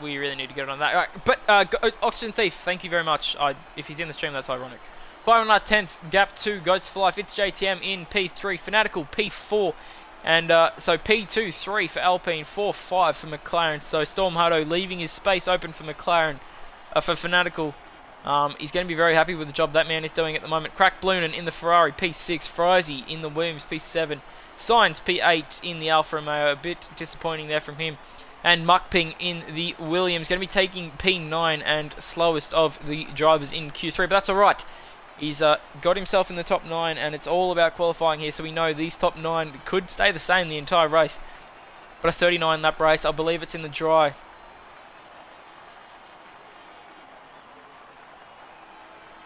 We really need to get on that. Right, but Oxygen Thief, thank you very much. If he's in the stream, that's ironic. 5 tenths, gap 2, Goats for Life. It's JTM in P3, Fanatical P4. And so P2, 3 for Alpine, 4, 5 for McLaren. So Storm Hardo leaving his space open for McLaren, for Fanatical. He's going to be very happy with the job that man is doing at the moment. Crack Blunan in the Ferrari, P6. Frizy in the Williams, P7. Sainz, P8 in the Alfa Romeo. A bit disappointing there from him. And Mukping in the Williams. Going to be taking P9 and slowest of the drivers in Q3. But that's alright. He's got himself in the top 9, and it's all about qualifying here, so we know these top 9 could stay the same the entire race. But a 39 lap race, I believe it's in the dry.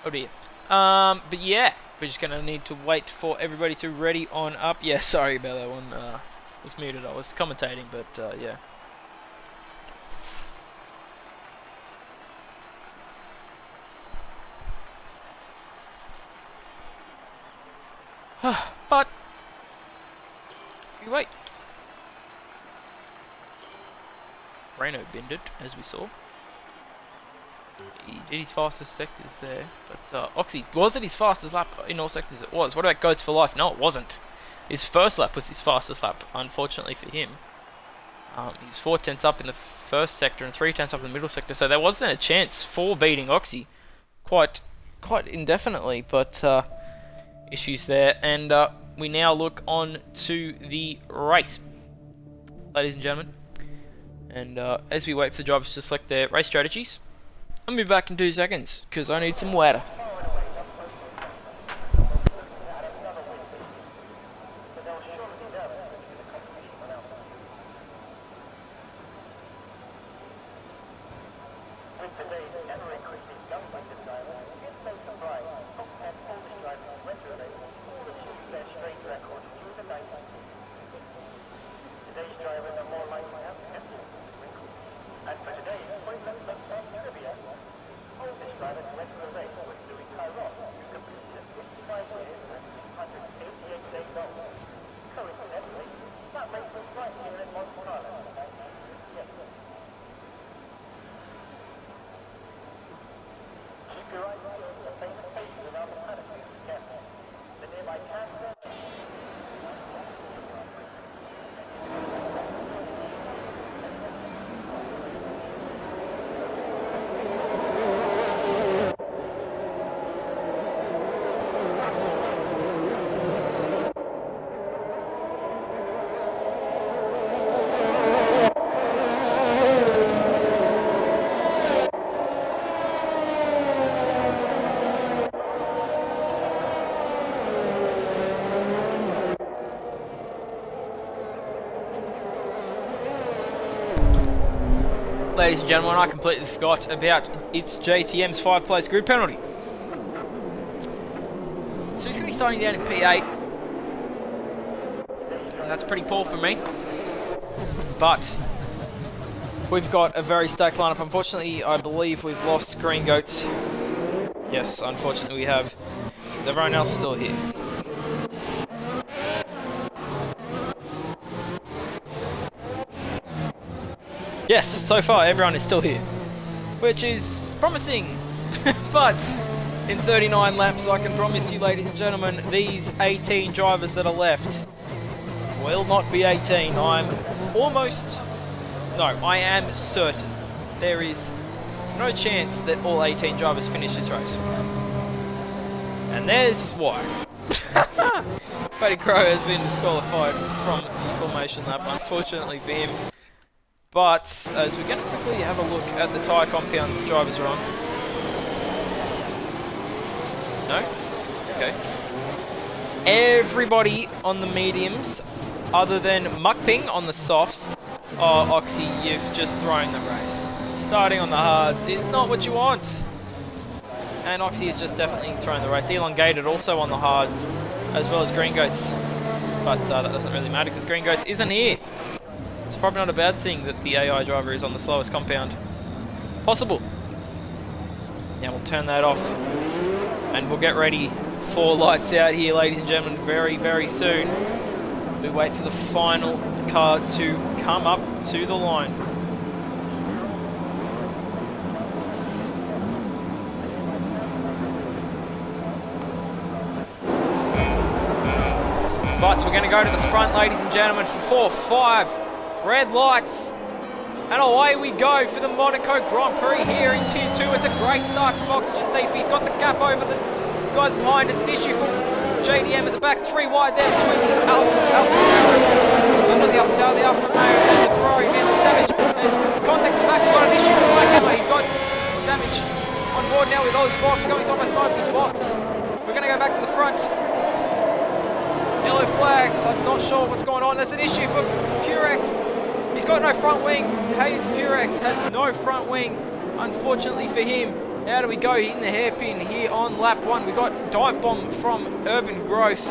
Oh dear. But yeah, we're just going to need to wait for everybody to ready on up. Yeah, sorry about that one. Was muted, I was commentating, but yeah. But we wait. Renault binned it, as we saw. He did his fastest sectors there, but Oxy, was it his fastest lap in all sectors? It was. What about Goats for Life? No, it wasn't. His first lap was his fastest lap, unfortunately for him. He was 4 tenths up in the first sector and 3 tenths up in the middle sector, so there wasn't a chance for beating Oxy quite indefinitely, but issues there, and we now look on to the race, ladies and gentlemen. And as we wait for the drivers to select their race strategies, I'll be back in 2 seconds because I need some water. Ladies and gentlemen, I completely forgot about It's JTM's 5-place grid penalty. starting down in P8. And that's pretty poor for me. But we've got a very stacked lineup. Unfortunately, I believe we've lost Green Goats. Yes, unfortunately we have. Everyone else is still here. Yes, so far everyone is still here, which is promising. But in 39 laps, I can promise you, ladies and gentlemen, these 18 drivers that are left will not be 18. I am certain there is no chance that all 18 drivers finish this race. And there's why. Paddy Crow has been disqualified from the formation lap, unfortunately for him. But as we're going to quickly have a look at the tyre compounds the drivers are on. No? Okay. Everybody on the mediums, other than Muckping on the softs. Oh, Oxy, you've just thrown the race. Starting on the hards is not what you want. And Oxy has just definitely thrown the race. Elongated also on the hards, as well as Green Goats. But that doesn't really matter because Green Goats isn't here. It's probably not a bad thing that the AI driver is on the slowest compound possible. Now we'll turn that off and we'll get ready for lights out here, ladies and gentlemen, very, very soon. We wait for the final car to come up to the line. But we're going to go to the front, ladies and gentlemen, for 4, 5 red lights. And away we go for the Monaco Grand Prix here in Tier 2. It's a great start from Oxygen Thief. He's got the gap over the guys behind. It's an issue for JDM at the back. 3 wide there between the Alpha Tower. Not the Alpha Tower, the Alfa Romeo and the Ferrari. Man, there's damage. There's contact at the back. We've got an issue for Black Hammer. He's got damage on board now with Oz Vox going side by side with Vox. We're going to go back to the front. Yellow flags. I'm not sure what's going on. There's an issue for Purex. He's got no front wing. Hayes Purex has no front wing. Unfortunately for him. How do we go in the hairpin here on lap 1? We got dive bomb from Urban Growth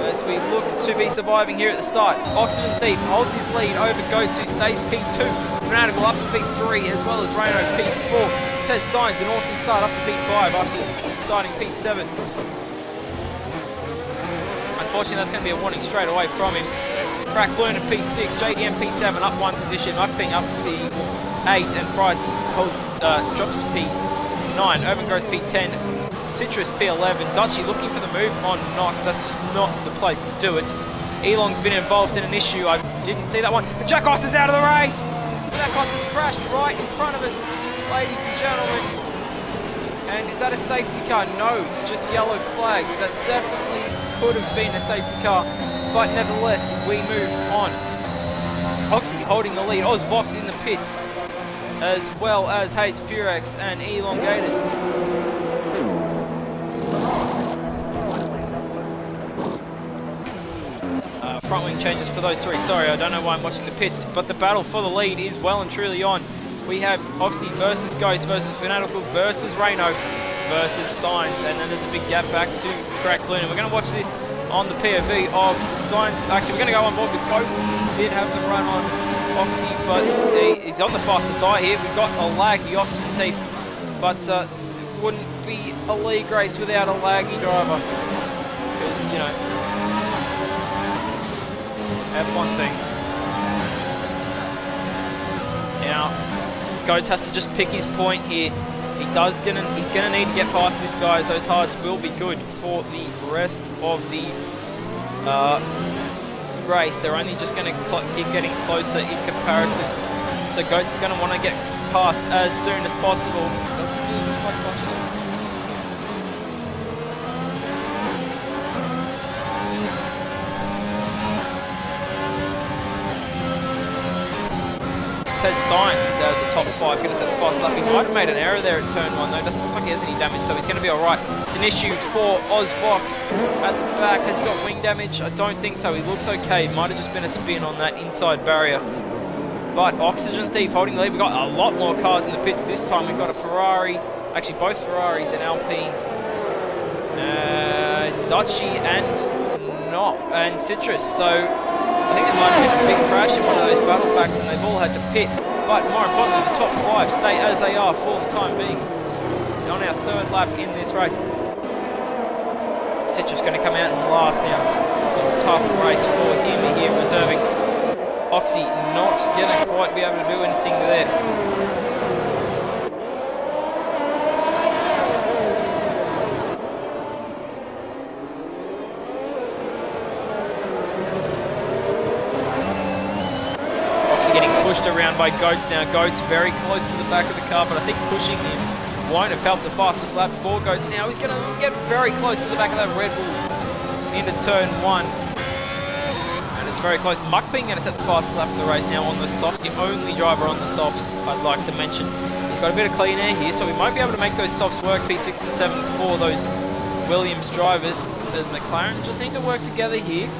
as we look to be surviving here at the start. Oxygen Thief holds his lead over Goats, who stays P2. Fanatical up to P3 as well as Reno P4. Tez Signs an awesome start up to P5 after starting P7. Unfortunately, that's going to be a warning straight away from him. Crack Bloom at P6, JDM P7 up 1 position, Muckping up P8, and Fries holds, drops to P9, Urban Growth P10, Citrus P11, Dutchy looking for the move on Knox. That's just not the place to do it. Elong's been involved in an issue. I didn't see that one. Jackos is out of the race! Jackos has crashed right in front of us, ladies and gentlemen. And is that a safety car? No, it's just yellow flags. That definitely could have been a safety car, but nevertheless, we move on. Oxy holding the lead. Oz Vox in the pits, as well as Hayes Purex and Elongated. Front wing changes for those 3. Sorry, I don't know why I'm watching the pits, but the battle for the lead is well and truly on. We have Oxy versus Goats versus Fanatical versus Reno versus Signs, and then there's a big gap back to Crack Bloom. We're going to watch this on the POV of Signs. Actually, we're going to go on board with Goats. He did have the run on Oxy, but he's on the faster tyre here. We've got a laggy Oxygen Thief, but it wouldn't be a league race without a laggy driver, because, you know, F1 things. Now, Goats has to just pick his point here. He's gonna need to get past this, guys. Those hards will be good for the rest of the race. They're only just gonna keep getting closer in comparison. So Goats is gonna want to get past as soon as possible. Doesn't really look like much of them. Says Signs out of the top 5, going to set the fast lap. He might have made an error there at turn 1 though. Doesn't look like he has any damage, so he's going to be alright. It's an issue for Oz Vox at the back. Has he got wing damage? I don't think so. He looks okay. Might have just been a spin on that inside barrier. But Oxygen Thief holding the lead. We've got a lot more cars in the pits this time. We've got a Ferrari, actually both Ferraris and Alpine. Dutchy and Citrus. So I think there might have been a big crash in one of those battle packs and they've all had to pit. But more importantly, the top 5 stay as they are for the time being on our 3rd lap in this race. Citrus going to come out in last now. It's a tough race for him here, reserving. Oxy not going to quite be able to do anything there. Oxy getting pushed around by Goats now. Goats very close to the back of the car, but I think pushing him won't have helped the fastest lap for Goats. Now he's going to get very close to the back of that Red Bull into turn 1. It's very close. Muckbean going to set the fastest lap of the race now on the softs. The only driver on the softs I'd like to mention. He's got a bit of clean air here, so we might be able to make those softs work, P6 and 7 for those Williams drivers. As McLaren just need to work together here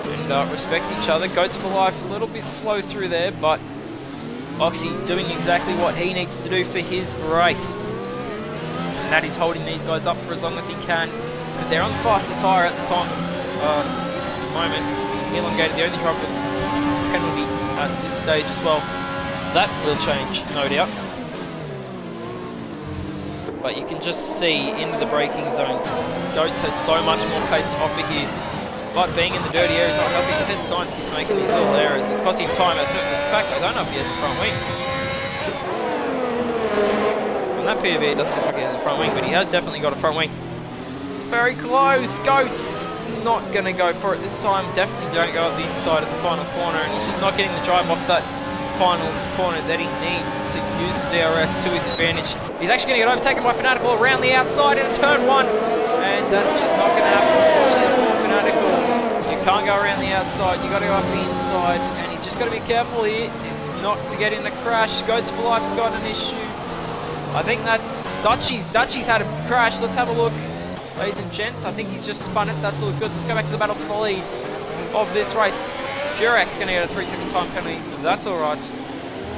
and respect each other. Goats for life, a little bit slow through there, but Oxy doing exactly what he needs to do for his race. And that is holding these guys up for as long as he can, because they're on the faster tyre at the time of this moment. Elongated, the only driver with penalty at this stage as well. That will change, no doubt. But you can just see into the braking zones. Goats has so much more pace to offer here. But being in the dirty area is not helping. Test Science keeps making these little errors. It's costing him time. In fact, I don't know if he has a front wing. From that POV, it doesn't look like he has a front wing, but he has definitely got a front wing. Very close. Goats not going to go for it this time. Definitely don't go at the inside of the final corner, and he's just not getting the drive off that final corner that he needs to use the DRS to his advantage. He's actually going to get overtaken by Fanatical around the outside into turn 1, and that's just not going to happen, unfortunately, for Fanatical. You can't go around the outside, you got to go up the inside, and he's just got to be careful here not to get in a crash. Goats for Life's got an issue. I think that's Dutchy's. Dutchy's had a crash. Let's have a look. Ladies and gents, I think he's just spun it. That's all good. Let's go back to the battle for the lead of this race. Purex going to get a 3-second time penalty. That's all right.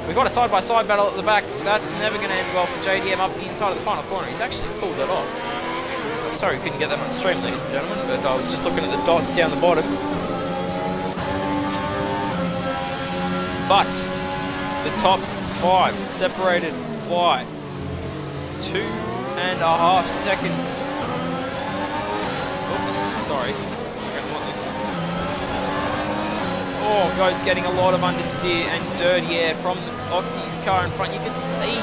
We've got a side-by-side battle at the back. That's never going to end well for JDM up the inside of the final corner. He's actually pulled it off. Sorry we couldn't get that on stream, ladies and gentlemen, but I was just looking at the dots down the bottom. But the top 5 separated by 2.5 seconds. Oops, sorry. I don't want this. Oh, Goat's getting a lot of understeer and dirty air from Oxy's car in front. You can see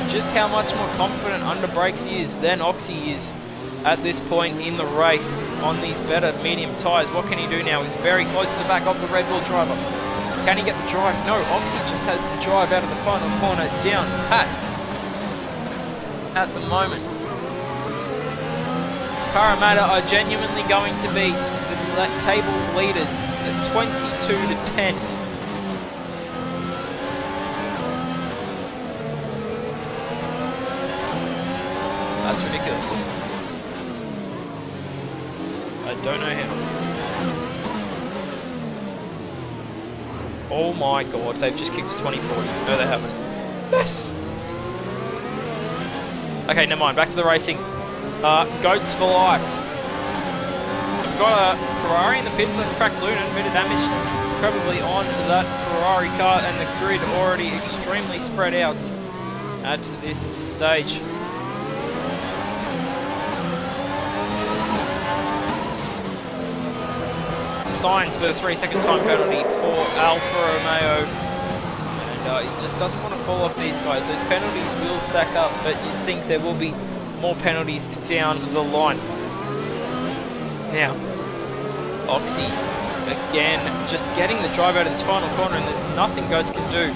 just how much more confident under brakes he is than Oxy is at this point in the race on these better medium tyres. What can he do now? He's very close to the back of the Red Bull driver. Can he get the drive? No, Oxy just has the drive out of the final corner down pat at the moment. Parramatta are genuinely going to beat the table leaders at 22-10. That's ridiculous. I don't know how. Oh my god, they've just kicked to 2040. No, they haven't. Yes! Okay, never mind. Back to the racing. Goats for life. We've got a Ferrari in the pits. Let's crack Luna. A bit of damage probably on that Ferrari car, and the grid already extremely spread out at this stage. Signs with a 3-second time penalty for Alfa Romeo. And he just doesn't want to fall off these guys. Those penalties will stack up, but you'd think there will be more penalties down the line. Now, Oxy, again, just getting the drive out of this final corner, and there's nothing Goats can do.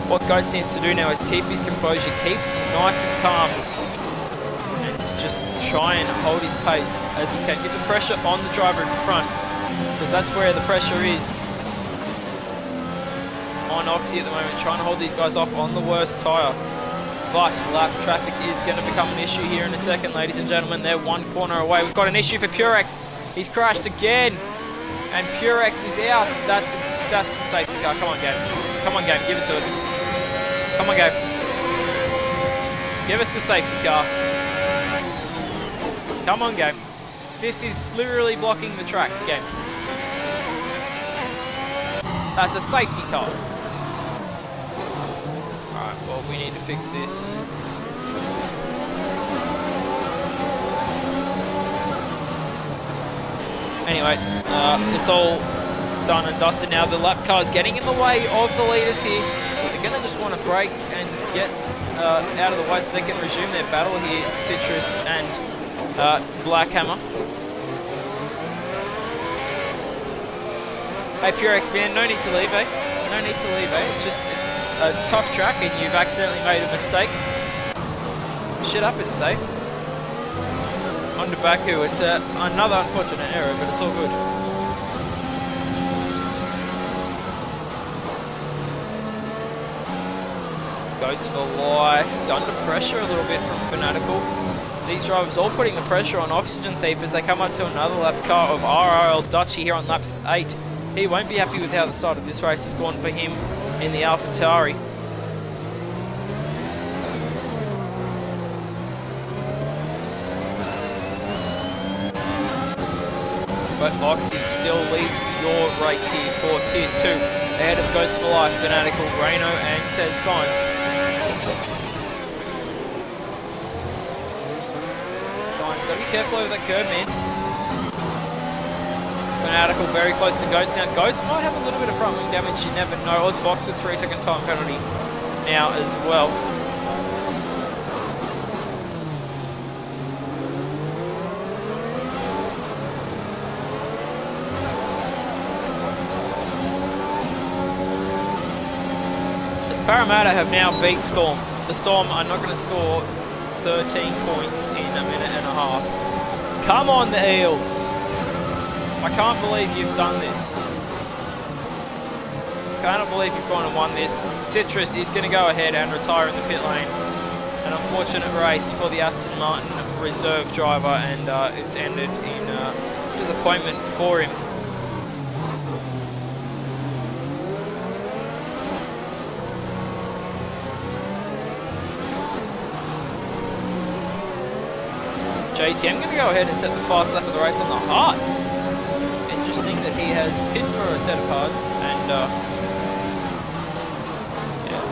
What Goats needs to do now is keep his composure, keep nice and calm, and just try and hold his pace as he can. Get the pressure on the driver in front, because that's where the pressure is on Oxy at the moment, trying to hold these guys off on the worst tyre. But lap traffic is going to become an issue here in a second, ladies and gentlemen. They're one corner away. We've got an issue for Purex. He's crashed again, and Purex is out. That's a safety car. Come on, game. Come on, game. Give it to us. Come on, game. Give us the safety car. Come on, game. This is literally blocking the track again. That's a safety car. Alright, well, we need to fix this. Anyway, it's all done and dusted now. The lap car's getting in the way of the leaders here. They're going to just want to brake and get out of the way so they can resume their battle here, Citrus and Black Hammer. Hey, Purex man, no need to leave, eh? No need to leave, eh? It's a tough track and you've accidentally made a mistake. Shit happens, eh? On to Baku, it's another unfortunate error, but it's all good. Goats for life, under pressure a little bit from Fanatical. These drivers all putting the pressure on Oxygen Thief as they come up to another lap car of RRL Dutchy here on lap 8. He won't be happy with how the start of this race has gone for him in the AlphaTauri. But Oxy still leads your race here for Tier 2. Ahead of Goats for Life, Fanatical, Reno and Tez Science. Science, gotta be careful over that curb, man. Fanatical very close to Goats now. Goats might have a little bit of front wing damage, you never know. Ozfox with 3-second time penalty now as well. Parramatta have now beat Storm. The Storm are not going to score 13 points in a minute and a half. Come on, the Eels. I can't believe you've done this. Can't believe you've gone and won this. Citrus is going to go ahead and retire in the pit lane. An unfortunate race for the Aston Martin reserve driver, and it's ended in disappointment for him. JTM going to go ahead and set the fast lap of the race on the hards. Interesting that he has pit for a set of hards, and yeah,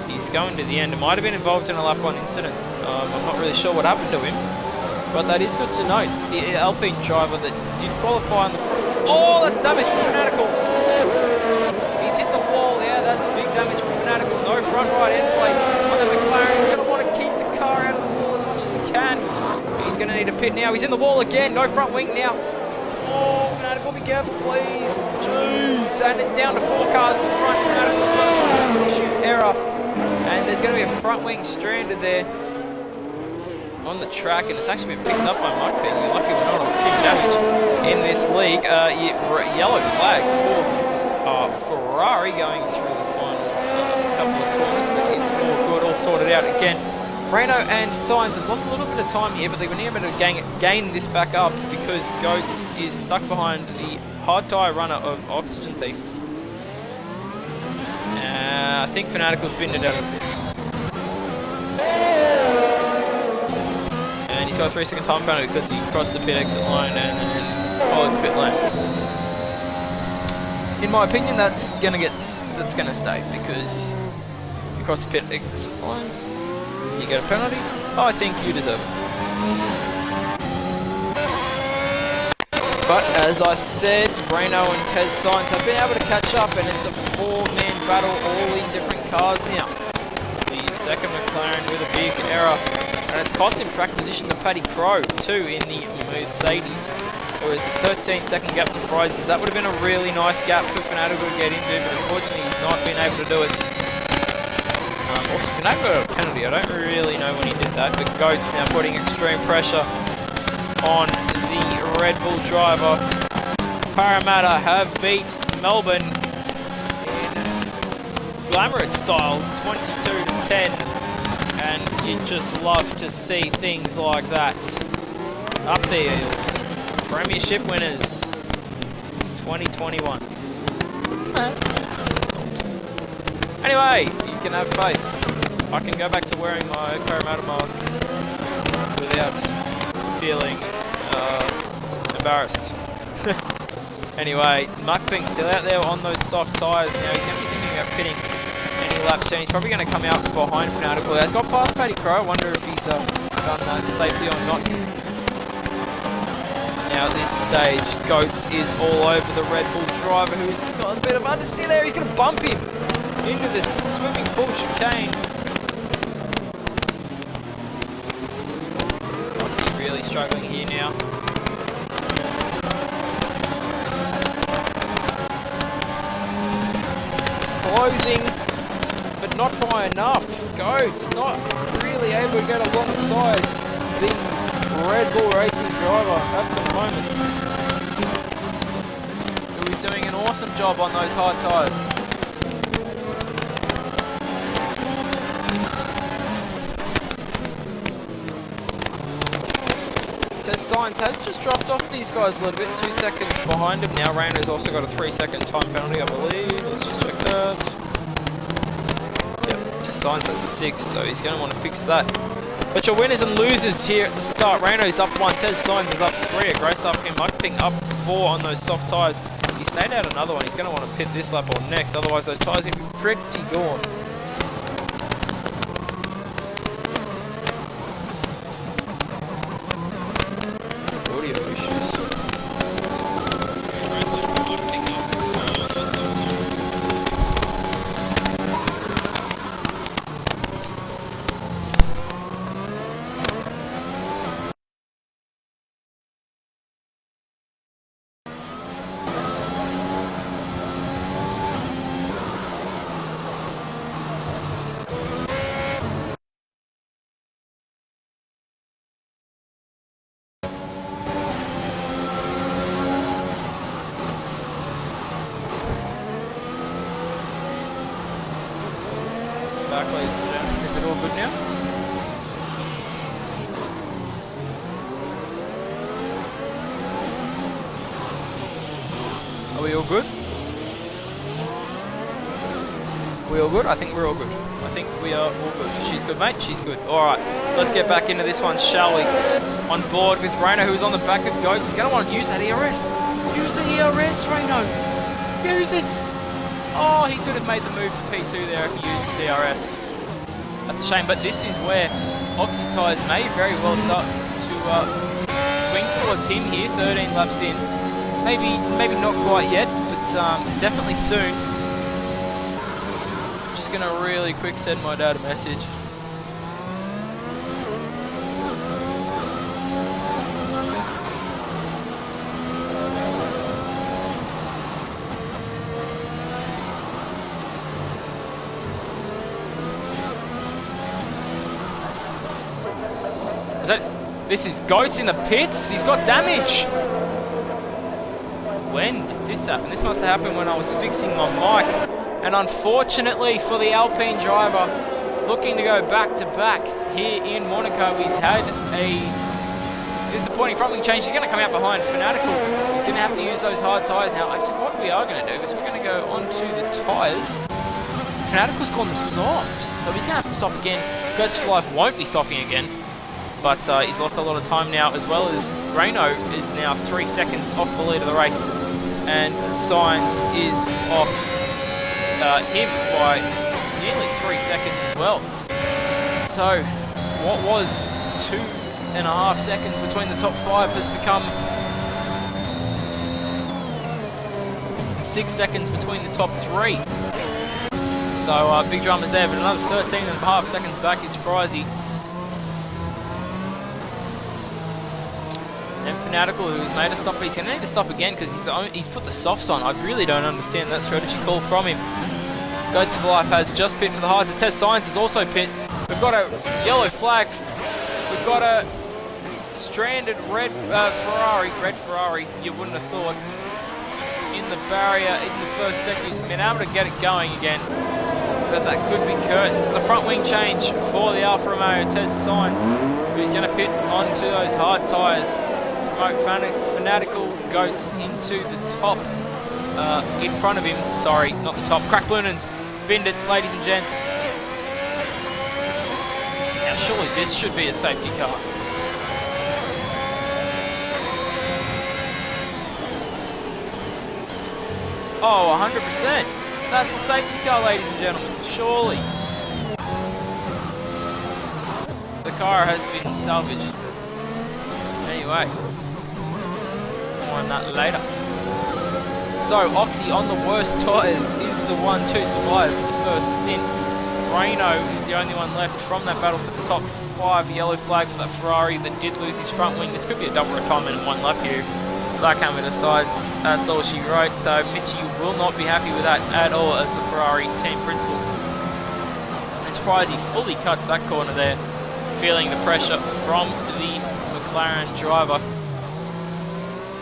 he's going to the end. It might have been involved in a lap 1 incident. I'm not really sure what happened to him, but that is good to note. The Alpine driver that did qualify on the front. Oh, that's damage for Fanatical. He's hit the wall. Yeah, that's big damage for Fanatical. No front right end plate on the McLaren. He's going to want to keep the car out of the wall as much as he can. He's going to need a pit now. He's in the wall again. No front wing now. Oh, Fanatical, be careful, please. Jeez. And it's down to 4 cars in the front. Fanatical, first one, issue, error. And there's going to be a front wing stranded there on the track. And it's actually been picked up by Mike Ping. You're lucky we're not on sim damage in this league. Yellow flag for Ferrari going through the final couple of corners. But it's all good, all sorted out again. Reno and Science have lost a little bit of time here, but they've been able to gain this back up because Goats is stuck behind the hard tyre runner of Oxygen Thief. I think Fanatical's binned it out of this. And he's got a 3-second time penalty because he crossed the pit exit line and followed the pit lane. In my opinion, that's gonna stay, because if you cross the pit exit line, you get a penalty. I think you deserve it. But as I said, Reno and Tez Science have been able to catch up, and it's a 4-man battle, all in different cars now. The second McLaren with a big error, and it's cost him track position to Paddy Crow too in the Mercedes. There was a 13-second gap to Fries. That would have been a really nice gap for Fanatical to get into, but unfortunately he's not been able to do it. Also, Fanatical got a penalty. I don't really know when he did that, but Goats now putting extreme pressure on the Red Bull driver. Parramatta have beat Melbourne in glamorous style, 22-10, and you'd just love to see things like that. Up the Eels. Premiership winners, 2021. Anyway, you can have faith. I can go back to wearing my Parramatta mask without feeling Embarrassed. Anyway, Mukbang's still out there on those soft tyres. Now he's going to be thinking about pitting any lap soon. He's probably going to come out behind Fanatical. He's got past Paddy Crow. I wonder if he's done that safely or not. Now at this stage, Goats is all over the Red Bull driver who's got a bit of understeer there. He's going to bump him into the swimming pool chicane. Obviously really struggling here now. It's closing, but not by enough. Goats not really able to get alongside the Red Bull Racing driver at the moment, who is doing an awesome job on those hard tyres. Test Science has just dropped off these guys a little bit, 2 seconds behind him now. Rayno's also got a 3-second time penalty, I believe. Let's just check that. Yep, Test Science has 6, so he's going to want to fix that. But your winners and losers here at the start. Rayno's up 1, Tez Signs is up 3, a Grace up him, Mukping up 4 on those soft tyres. He stayed out another one, he's going to want to pit this lap or next, otherwise those tyres are going to be pretty gone. Audio issues. Back, ladies and gentlemen. Is it all good now? Are we all good? Are we all good? I think we're all good. I think we are all good. She's good, mate. She's good. Alright, let's get back into this one, shall we? On board with Rayno, who's on the back of Goats. He's going to want to use that ERS. Use the ERS, Rayno. Use it. Oh, he could have made the move for P2 there if he used his ERS. That's a shame, but this is where Ox's tyres may very well start to swing towards him here, 13 laps in. Maybe not quite yet, but definitely soon. Just going to really quick send my dad a message. This is Goats in the pits. He's got damage. When did this happen? This must have happened when I was fixing my mic. And unfortunately for the Alpine driver, looking to go back to back here in Monaco, he's had a disappointing front wing change. He's going to come out behind Fanatical. He's going to have to use those hard tyres now. Actually, what we are going to do is we're going to go onto the tyres. Fanatical's gone the softs, so he's going to have to stop again. Goats for Life won't be stopping again. But he's lost a lot of time now, as well as Rayno is now 3 seconds off the lead of the race, and Signs is off him by nearly 3 seconds as well. So what was 2.5 seconds between the top 5 has become 6 seconds between the top 3. So Big Drum is there, but another 13.5 seconds back is Frizy. And Fanatical, who's made a stop, but he's going to need to stop again because he's put the softs on. I really don't understand that strategy call from him. Goats for Life has just pit for the hards. His Test Science is also pit. We've got a yellow flag. We've got a stranded red Ferrari, you wouldn't have thought, in the barrier in the first sector. He's been able to get it going again, but that could be curtains. It's a front wing change for the Alfa Romeo Test Science, who's going to pit onto those hard tyres. Promote Fanatical Goats into the top in front of him. Sorry, not the top. Crack Lunans, Bindits, ladies and gents. Now surely this should be a safety car. Oh, 100%. That's a safety car, ladies and gentlemen. Surely. The car has been salvaged. Anyway. More on that later. So, Oxy on the worst tyres is the one to survive the first stint. Reno is the only one left from that battle for the top 5. Yellow flag for that Ferrari that did lose his front wing. This could be a double retirement in one lap here. Blackhammer decides that's all she wrote. So Mitchie will not be happy with that at all as the Ferrari team principal. As Frizy fully cuts that corner there, feeling the pressure from the McLaren driver,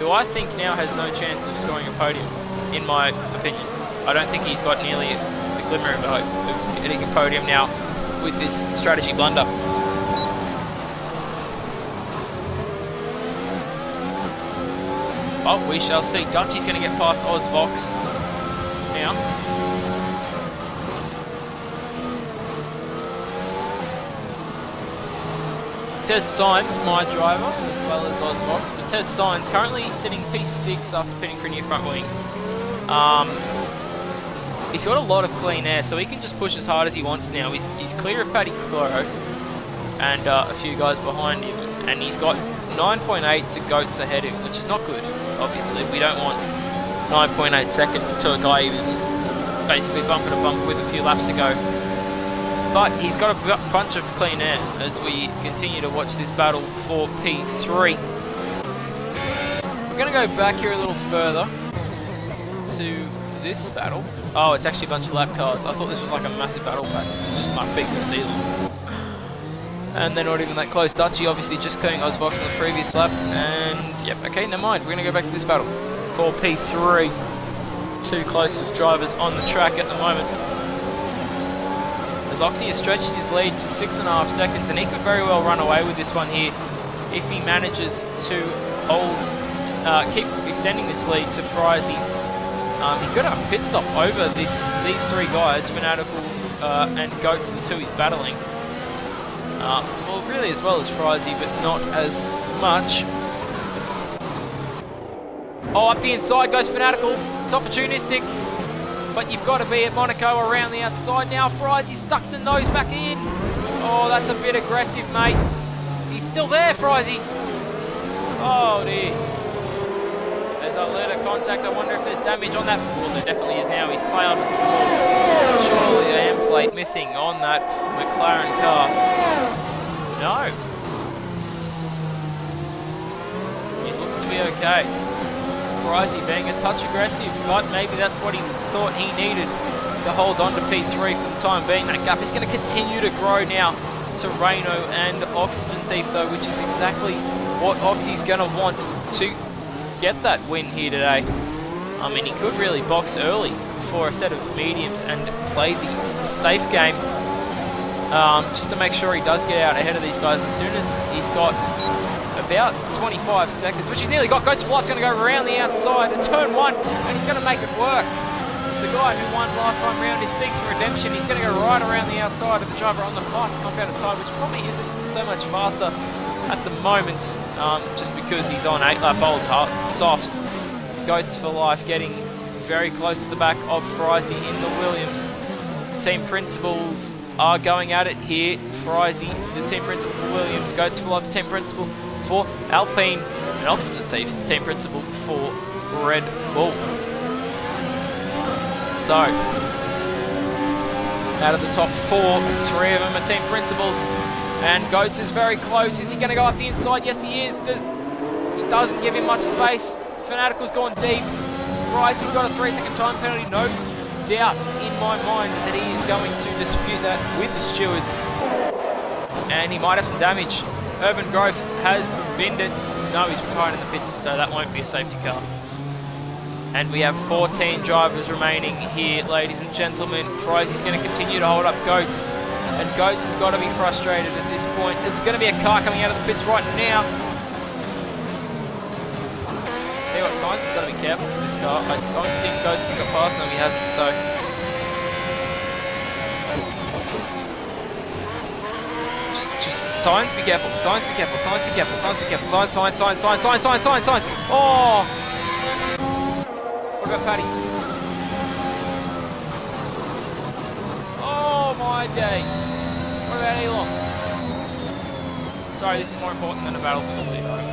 who I think now has no chance of scoring a podium, in my opinion. I don't think he's got nearly a glimmer of hope of hitting a podium now with this strategy blunder. Oh, we shall see. Dutchy's going to get past Ozvox now. Tez Sainz, my driver, as well as Ozvox. But Tez Sainz currently sitting P6 after pitting for a new front wing. He's got a lot of clean air, so he can just push as hard as he wants now. He's clear of Paddy Cloro and a few guys behind him. And he's got 9.8 to Goats ahead of him, which is not good. Obviously, we don't want 9.8 seconds to a guy who was basically bumper to bumper with a few laps to go. But he's got a bunch of clean air as we continue to watch this battle for P3. We're going to go back here a little further to this battle. Oh, it's actually a bunch of lap cars. I thought this was like a massive battle pack. It's just my big New Zealand. And they're not even that close. Dutchy obviously just clearing Ozvox on the previous lap. And yep, okay, never mind. We're going to go back to this battle for P3. Two closest drivers on the track at the moment. As Oxy has stretched his lead to 6.5 seconds, and he could very well run away with this one here if he manages to keep extending this lead to Frizy. He could have a pit stop over these three guys, Fanatical and Goats, the two he's battling. Well, really as well as Frizy, but not as much. Oh, up the inside goes Fanatical. It's opportunistic, but you've got to be at Monaco around the outside now. Frizy stuck the nose back in. Oh, that's a bit aggressive, mate. He's still there, Frizy. Oh, dear. There's a little contact. I wonder if there's damage on that. Well, there definitely is now. He's clouded. Surely the M plate missing on that McLaren car. No. It looks to be okay. Frizy being a touch aggressive, but maybe that's what he thought he needed to hold on to P3 for the time being. That gap is going to continue to grow now to Reno and Oxygen Thief, though, which is exactly what Oxy's going to want to get that win here today. I mean, he could really box early for a set of mediums and play the safe game, just to make sure he does get out ahead of these guys as soon as he's got about 25 seconds, which he's nearly got. Goats for Life's going to go around the outside at turn 1, and he's going to make it work. The guy who won last time round is seeking redemption. He's going to go right around the outside of the driver on the faster compounded tyre, which probably isn't so much faster at the moment, just because he's on 8-lap old softs. Goats for Life getting very close to the back of Frizy in the Williams. Team principals are going at it here. Frizy, the team principal for Williams. Goats for Life, the team principal for Alpine. And Oxygen Thief, the team principal for Red Bull. So, out of the top 4, 3 of them are team principals. And Goats is very close. Is he going to go up the inside? Yes, he is. He doesn't give him much space. Fanatical's gone deep. Frizy's got a 3-second time penalty. No doubt in my mind that he is going to dispute that with the stewards. And he might have some damage. Urban Growth has binned it. No, he's retired in the pits, so that won't be a safety car. And we have 14 drivers remaining here, ladies and gentlemen. Frizy's going to continue to hold up Goats. And Goats has got to be frustrated at this point. There's going to be a car coming out of the pits right now. Tell you what, Sainz has got to be careful for this car. I don't think Goats has got past. No, he hasn't, so... Just Sainz, be careful. Sainz, be careful. Sainz, be careful. Sainz, be careful. Sainz. Oh! What about Paddy? 5 days. What about Elon? Sorry, this is more important than a battle for the lead, right?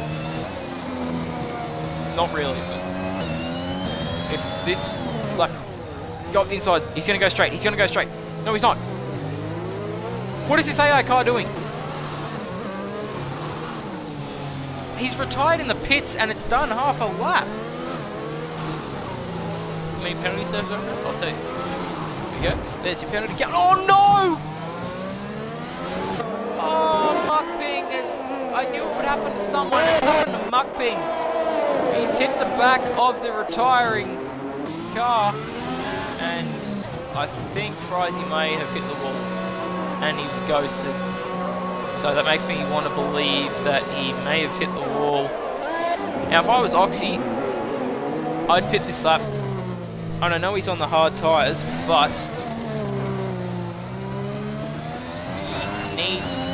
Not really, but if this, like, got the inside, he's gonna go straight, he's gonna go straight. No, he's not. What is this AI car doing? He's retired in the pits and it's done half a lap. How many penalties there? I'll tell you. There we go. There's your penalty count. Oh no! Oh, Muckping is. I knew it would happen to someone. It's happened to Muckping. He's hit the back of the retiring car, and I think Frizy may have hit the wall, and he was ghosted. So that makes me want to believe that he may have hit the wall. Now, if I was Oxy, I'd pit this lap. And I know he's on the hard tyres, but he needs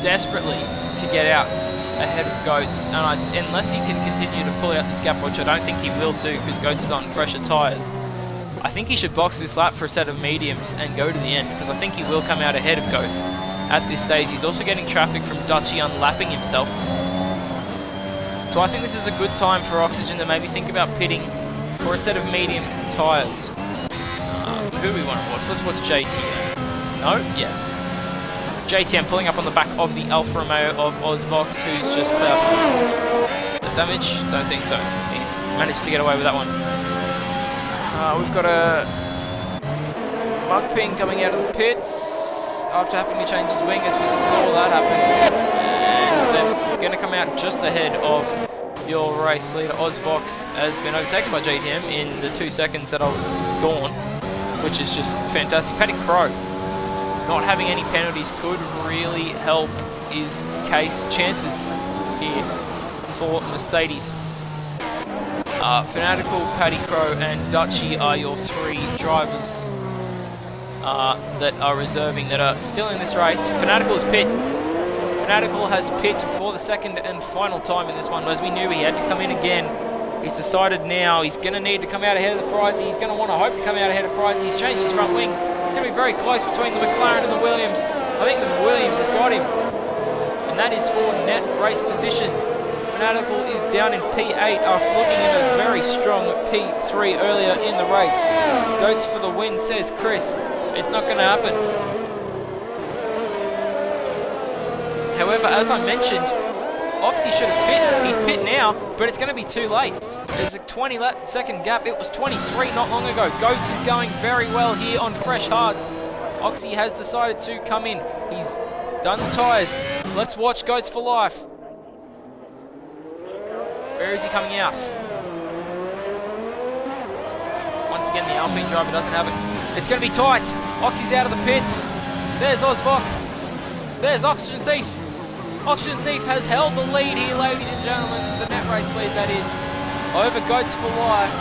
desperately to get out ahead of Goats. And unless he can continue to pull out this gap, which I don't think he will do because Goats is on fresher tyres, I think he should box this lap for a set of mediums and go to the end, because I think he will come out ahead of Goats at this stage. He's also getting traffic from Dutchy unlapping himself. So I think this is a good time for Oxygen to maybe think about pitting for a set of medium tyres. Who we want to watch? Let's watch JTM. No? Yes. JTM pulling up on the back of the Alfa Romeo of Ozvox, who's just cleared the damage. Don't think so. He's managed to get away with that one. We've got a Muckping coming out of the pits after having to change his wing, as we saw that happen. And they're going to come out just ahead of your race leader. Ozvox has been overtaken by JTM in the 2 seconds that I was gone, which is just fantastic. Paddy Crow not having any penalties could really help his chances here for Mercedes. Fanatical, Paddy Crow and Dutchy are your 3 drivers that are reserving, that are still in this race. Fanatical has pit for the second and final time in this one, as we knew he had to come in again. He's decided now he's going to need to come out ahead of the Frizy. He's going to want to hope to come out ahead of Frizy. He's changed his front wing. It's going to be very close between the McLaren and the Williams. I think the Williams has got him, and that is for net race position. Fanatical is down in P8 after looking at a very strong P3 earlier in the race. Goats for the win, says Chris. It's not going to happen. However, as I mentioned, Oxy should have pit. He's pit now, but it's going to be too late. There's a 20-second gap. It was 23 not long ago. Goats is going very well here on fresh hards. Oxy has decided to come in. He's done the tyres. Let's watch Goats for life. Where is he coming out? Once again, the Alpine driver doesn't have it. It's going to be tight. Oxy's out of the pits. There's Ozvox. There's Oxygen Thief. Oxygen Thief has held the lead here, ladies and gentlemen. The net race lead, that is, over Goats for life.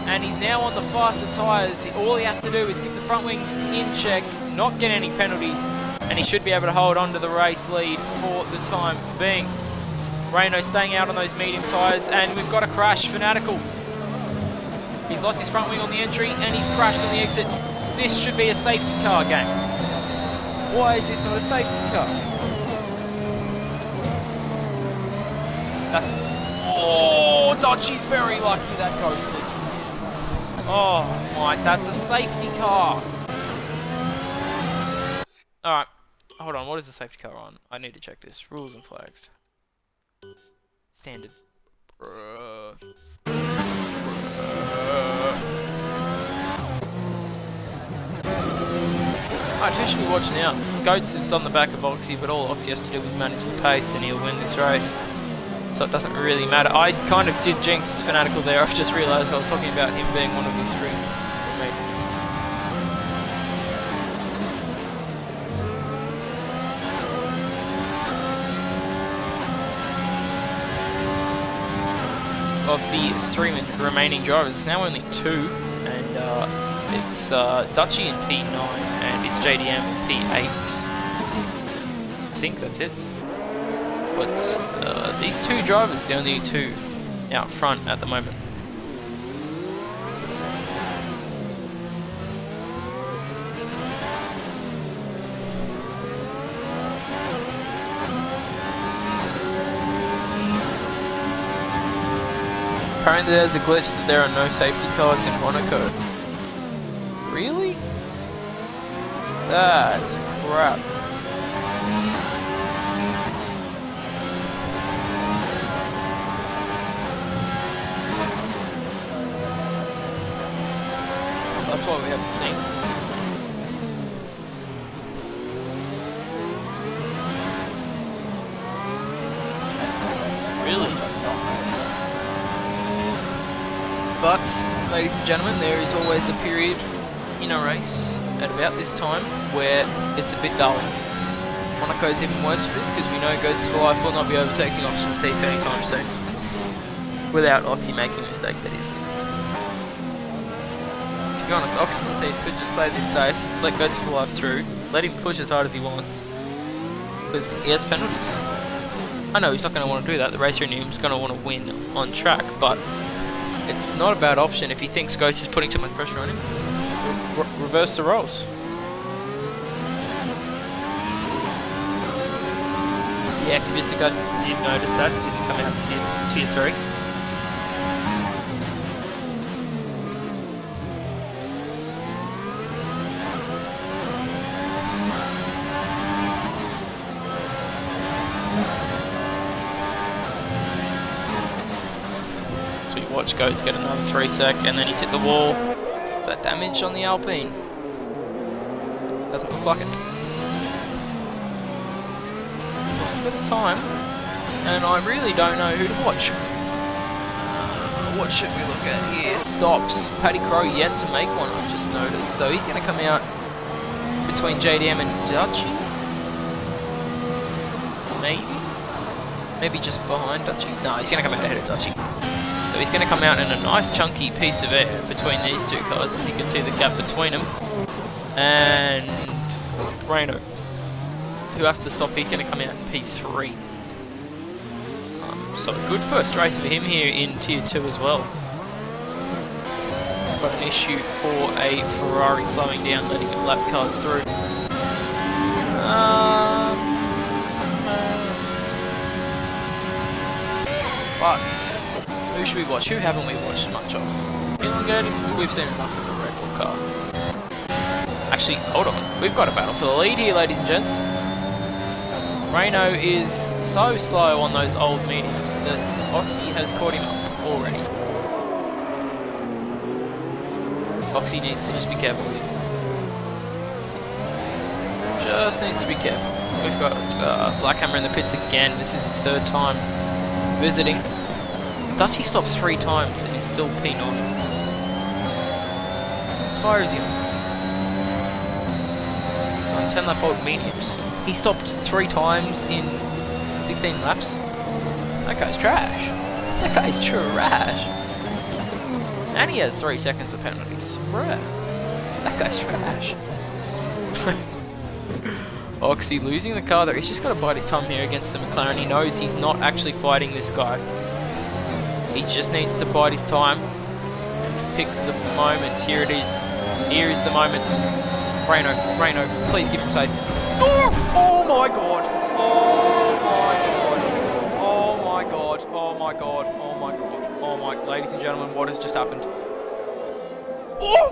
And he's now on the faster tyres. All he has to do is keep the front wing in check, not get any penalties, and he should be able to hold on to the race lead for the time being. Reno staying out on those medium tyres, and we've got a crash. Fanatical. He's lost his front wing on the entry, and he's crashed on the exit. This should be a safety car game. Why is this not a safety car? That's... Oh, Dodgy's very lucky that ghosted. Oh, my, that's a safety car. Alright, hold on, what is the safety car on? I need to check this. Rules and flags. Standard. Alright, who should we watch now? Goats is on the back of Oxy, but all Oxy has to do is manage the pace and he'll win this race. So it doesn't really matter. I kind of did jinx Fanatical there. I've just realised I was talking about him being one of the 3 of the 3 remaining drivers. It's now only 2, and it's Dutchy in P9 and it's JDM in P8. I think that's it. But these 2 drivers, the only 2 out front at the moment. Apparently there's a glitch that there are no safety cars in Monaco. Really? That's crap. That's what we haven't seen. Really? But, ladies and gentlemen, there is always a period in a race at about this time where it's a bit dull. Monaco is even worse for this because we know Goats for Life will not be overtaking Oxygen Thief anytime soon. Without Oxy making a mistake, that is. To be honest, Oxygen Thief could just play this safe, let Goats for Life through, let him push as hard as he wants. Because he has penalties. I know he's not going to want to do that, the racer in him is going to want to win on track, but it's not a bad option if he thinks Ghost is putting too much pressure on him. Reverse the roles. Yeah, Kubisika did notice that, didn't come out tier 3. So we watch Goats get another 3 sec, and then he's hit the wall. Is that damage on the Alpine? Doesn't look like it. He's lost a bit of time, and I really don't know who to watch. What should we look at here? Stops. Paddy Crow yet to make one, I've just noticed. So he's going to come out between JDM and Dutchy. Maybe? Maybe just behind Dutchy? No, he's going to come out ahead of Dutchy. So he's going to come out in a nice chunky piece of air between these two cars, as you can see the gap between them. And Reno, who has to stop, he's going to come out in P3. So a good first race for him here in Tier 2 as well. Got an issue for a Ferrari slowing down, letting it lap cars through. But who should we watch? Who haven't we watched much of? Elongate, we've seen enough of the Red Bull car. Actually, hold on. We've got a battle for the lead here, ladies and gents. Reno is so slow on those old mediums that Oxy has caught him up already. Oxy needs to just be careful here. Just needs to be careful. We've got Black Hammer in the pits again. This is his 3rd time visiting. Dutchy stopped 3 times and is still P9. What tyre is he on? He's on 10 lap old mediums. He stopped 3 times in 16 laps. That guy's trash. That guy's trash. And he has 3 seconds of penalties. Bruh. That guy's trash. Oxy losing the car there. He's just got to bide his time here against the McLaren. He knows he's not actually fighting this guy. He just needs to bide his time and pick the moment. Here it is. Here is the moment. Reno, please give him space. Oh my god! Oh my god! Oh my god! Oh my god! Oh my god! Oh my! Ladies and gentlemen, what has just happened? Oh!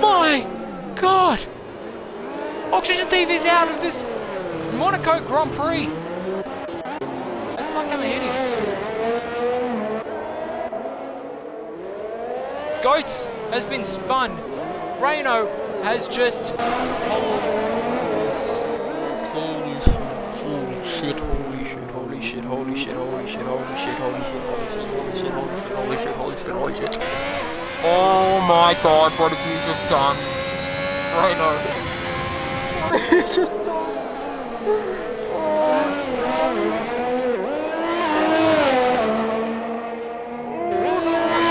My god! Oxygen Thief is out of this Monaco Grand Prix. As Black Hammer hit him. Goats has been spun. Reno has just... Holy shit, holy shit, holy shit, holy shit, holy shit, holy shit, holy shit, holy shit, holy shit, holy shit, holy shit, holy shit, holy shit. Oh my god, what have you just done? Reno. What have you just done?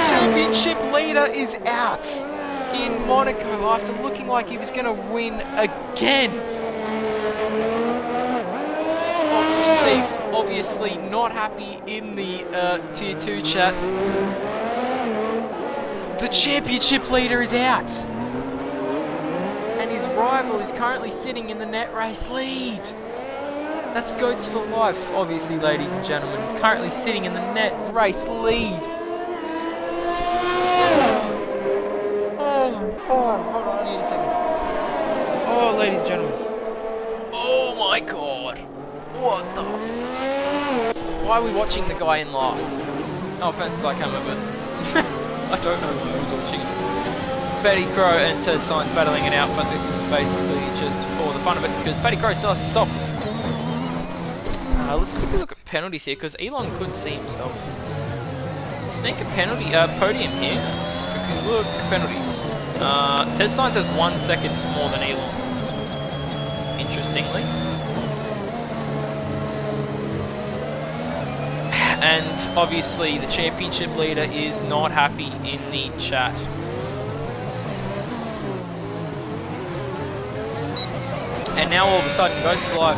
Championship leader is out in Monaco after looking like he was going to win again. Oxygen Thief obviously not happy in the Tier 2 chat. The championship leader is out. And his rival is currently sitting in the net race lead. That's Goats for life, obviously, ladies and gentlemen. He's currently sitting in the net race lead. Hold on, I need a second. Oh, ladies and gentlemen. Oh my god. What the why are we watching the guy in last? No offense, Blackhammer, but I don't know why I was watching it. Petty Crow and Tez Science battling it out, but this is basically just for the fun of it, because Petty Crow still has to stop. Let's quickly look at penalties here, because Elon could see himself. Sneak a penalty, podium here. Let's quickly look at penalties. Tez Science has 1 second more than Elon. Interestingly. And obviously the championship leader is not happy in the chat. And now all of a sudden Goats for Life,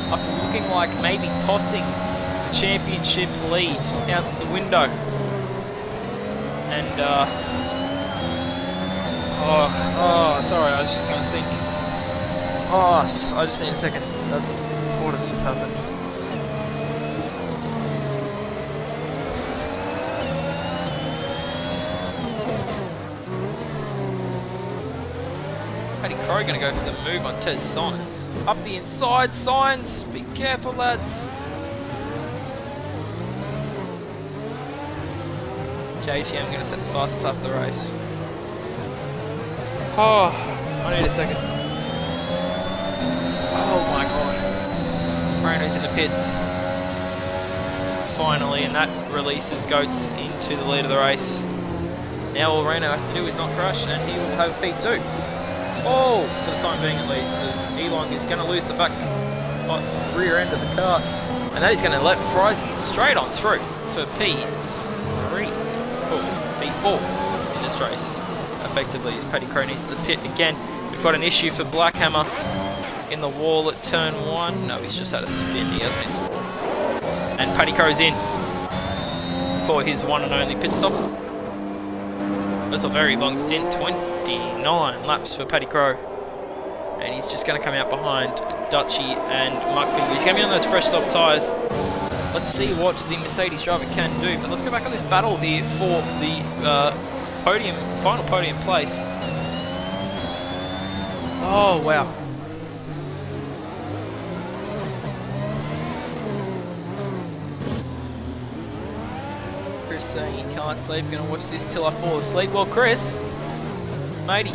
after looking like maybe tossing the championship lead out the window. And sorry, I was just gonna think. I just need a second. That's what has just happened. Paddy Crow going to go for the move on Tez Science. Up the inside, Science. Be careful, lads. JTM going to set the fastest up the race. Oh, I need a second. Oh my god. Reno's in the pits. Finally, and that releases Goats into the lead of the race. Now all Reno has to do is not crash, and he will have P2. Oh, for the time being at least, as Elon is going to lose the back rear end of the car. And that is going to let Frizy straight on through for P4 in this race. Effectively, as Paddy Crow needs to pit again. We've got an issue for Blackhammer in the wall at turn 1. No, he's just had a spin, he hasn't he? And Paddy Crow's in for his one and only pit stop. That's a very long stint, 29 laps for Paddy Crow. And he's just going to come out behind Dutchy and Muckley. He's going to be on those fresh soft tyres. Let's see what the Mercedes driver can do. But let's go back on this battle here for the final podium place. Oh, wow. Chris saying he can't sleep, gonna watch this till I fall asleep. Well, Chris, matey,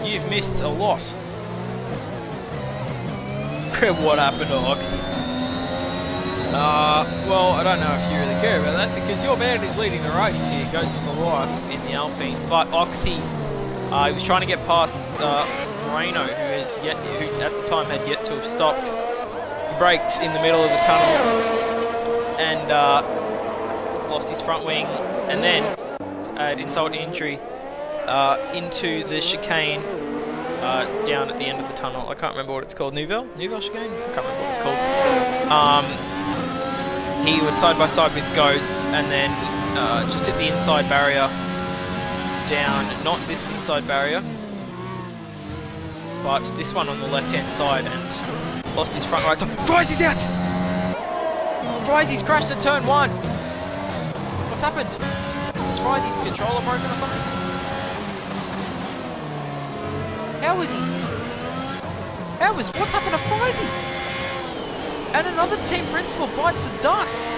you've missed a lot. What happened to Oxy? Well, I don't know if you really care about that, because your man is leading the race here, Goats for Life in the Alpine. But Oxy, he was trying to get past Reno, who at the time had yet to have stopped, braked in the middle of the tunnel, and lost his front wing, and then to add insult to injury, into the chicane down at the end of the tunnel. I can't remember what it's called. Nouvelle chicane? I can't remember what it's called. He was side by side with Goats, and then just hit the inside barrier down, not this inside barrier, but this one on the left hand side, and lost his front right. Fryzy's out! Fryzy's crashed at turn 1! What's happened? Is Fryzy's controller broken or something? How is he? What's happened to Fryzy? And another team principal bites the dust.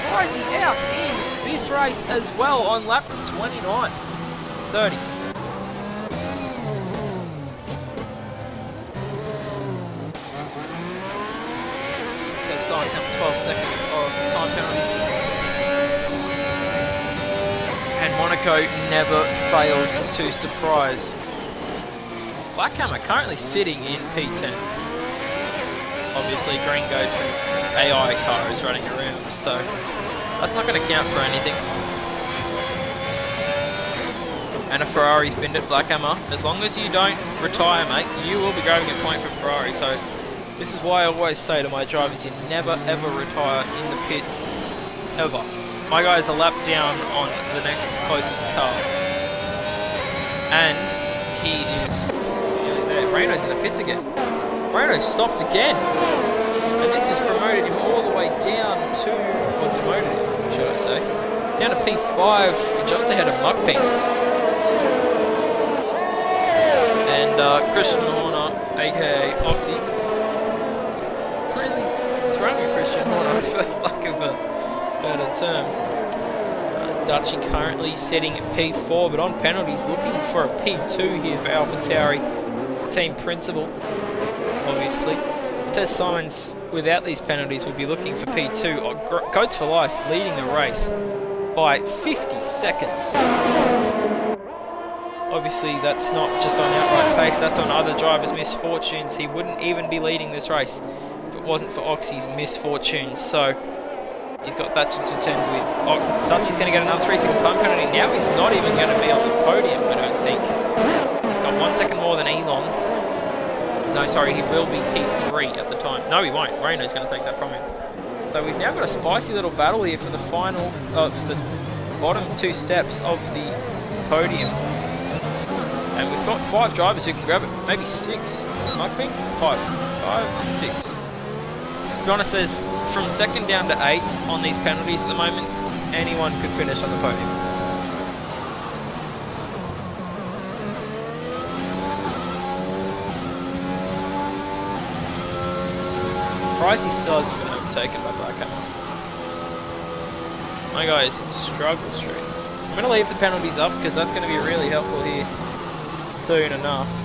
Fryzy out in this race as well on lap 29. 30. Tez Science have 12 seconds of time penalties. And Monaco never fails to surprise. Blackhammer currently sitting in P10. Obviously, Green Goats' AI car is running around, so that's not going to count for anything. And a Ferrari's binned at Blackhammer. As long as you don't retire, mate, you will be grabbing a point for Ferrari. So this is why I always say to my drivers, you never ever retire in the pits, ever. My guy's a lap down on the next closest car, and he is nearly Renault's in the pits again. Renault stopped again. And this has promoted him all the way down to, or demoted him, should I say, down to P5, just ahead of Muckping. And Christian Horner, aka Oxy, really throwing at Christian Horner for lack of a better term. Dutchy currently sitting at P4, but on penalties looking for a P2 here for AlphaTauri, the team principal, obviously. Tess Simons, without these penalties, would be looking for P2. Goats for Life leading the race by 50 seconds. Obviously, that's not just on outright pace, that's on other drivers' misfortunes. He wouldn't even be leading this race if it wasn't for Oxy's misfortunes. So, he's got that to contend with. Dutsy's going to get another 3-second time penalty. Now he's not even going to be on the podium, I don't think. He's got 1 second more than Elon. No, sorry, he will be P3 at the time. No, he won't. Renault's going to take that from him. So we've now got a spicy little battle here for the final, for the bottom 2 steps of the podium. And we've got 5 drivers who can grab it. Maybe 6. Muckping? 5, 6. To be honest, there's from 2nd down to 8th on these penalties at the moment. Anyone could finish on the podium. Pricey still hasn't been overtaken by Blackhammer. My guy is in struggle street. I'm going to leave the penalties up because that's going to be really helpful here soon enough.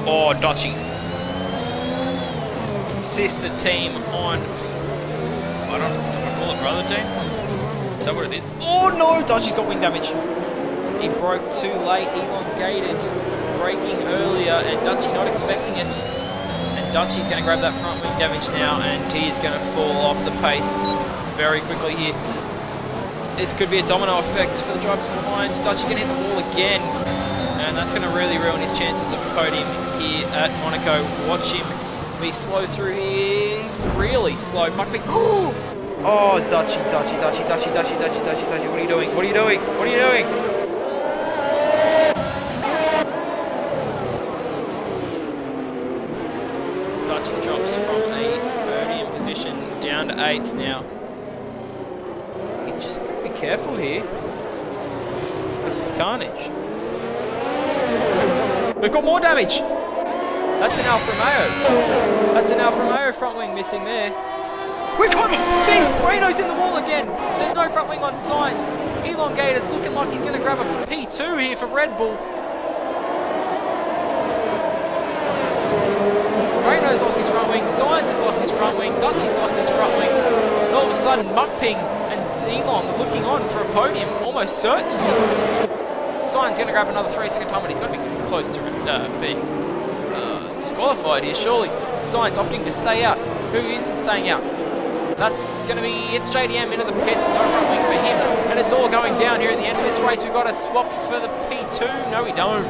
Oh, Dutchy. Sister team on... I don't know, do I call it brother team? Is that what it is? Oh no, Dutchy's got wing damage. He broke too late, elongated, braking earlier, and Dutchy not expecting it. And Dutchy's going to grab that front wing damage now, and he's going to fall off the pace very quickly here. This could be a domino effect for the drivers behind. Dutchy's going to hit the wall again. And that's going to really ruin his chances of a podium here at Monaco. Watch him be slow through here. He's really slow. Muckping. Oh, Dutchy. What are you doing? What are you doing? What are you doing? As Dutchy drops from a podium position down to 8th now. You just got to be careful here. This is carnage. We've got more damage! That's an Alfa Romeo. That's an Alfa Romeo front wing missing there. We've got big Renault's in the wall again. There's no front wing on Sainz. Elongated's looking like he's going to grab a P2 here for Red Bull. Renault's lost his front wing. Sainz has lost his front wing. Dutchy's lost his front wing. And all of a sudden, Muckping and Elon looking on for a podium, almost certainly. Sainz going to grab another 3-second time, but he's got to be close to being disqualified here, surely. Sainz opting to stay out. Who isn't staying out? That's going to be, it's JDM into the pits, no front wing for him, and it's all going down here at the end of this race. We've got a swap for the P2. No, we don't.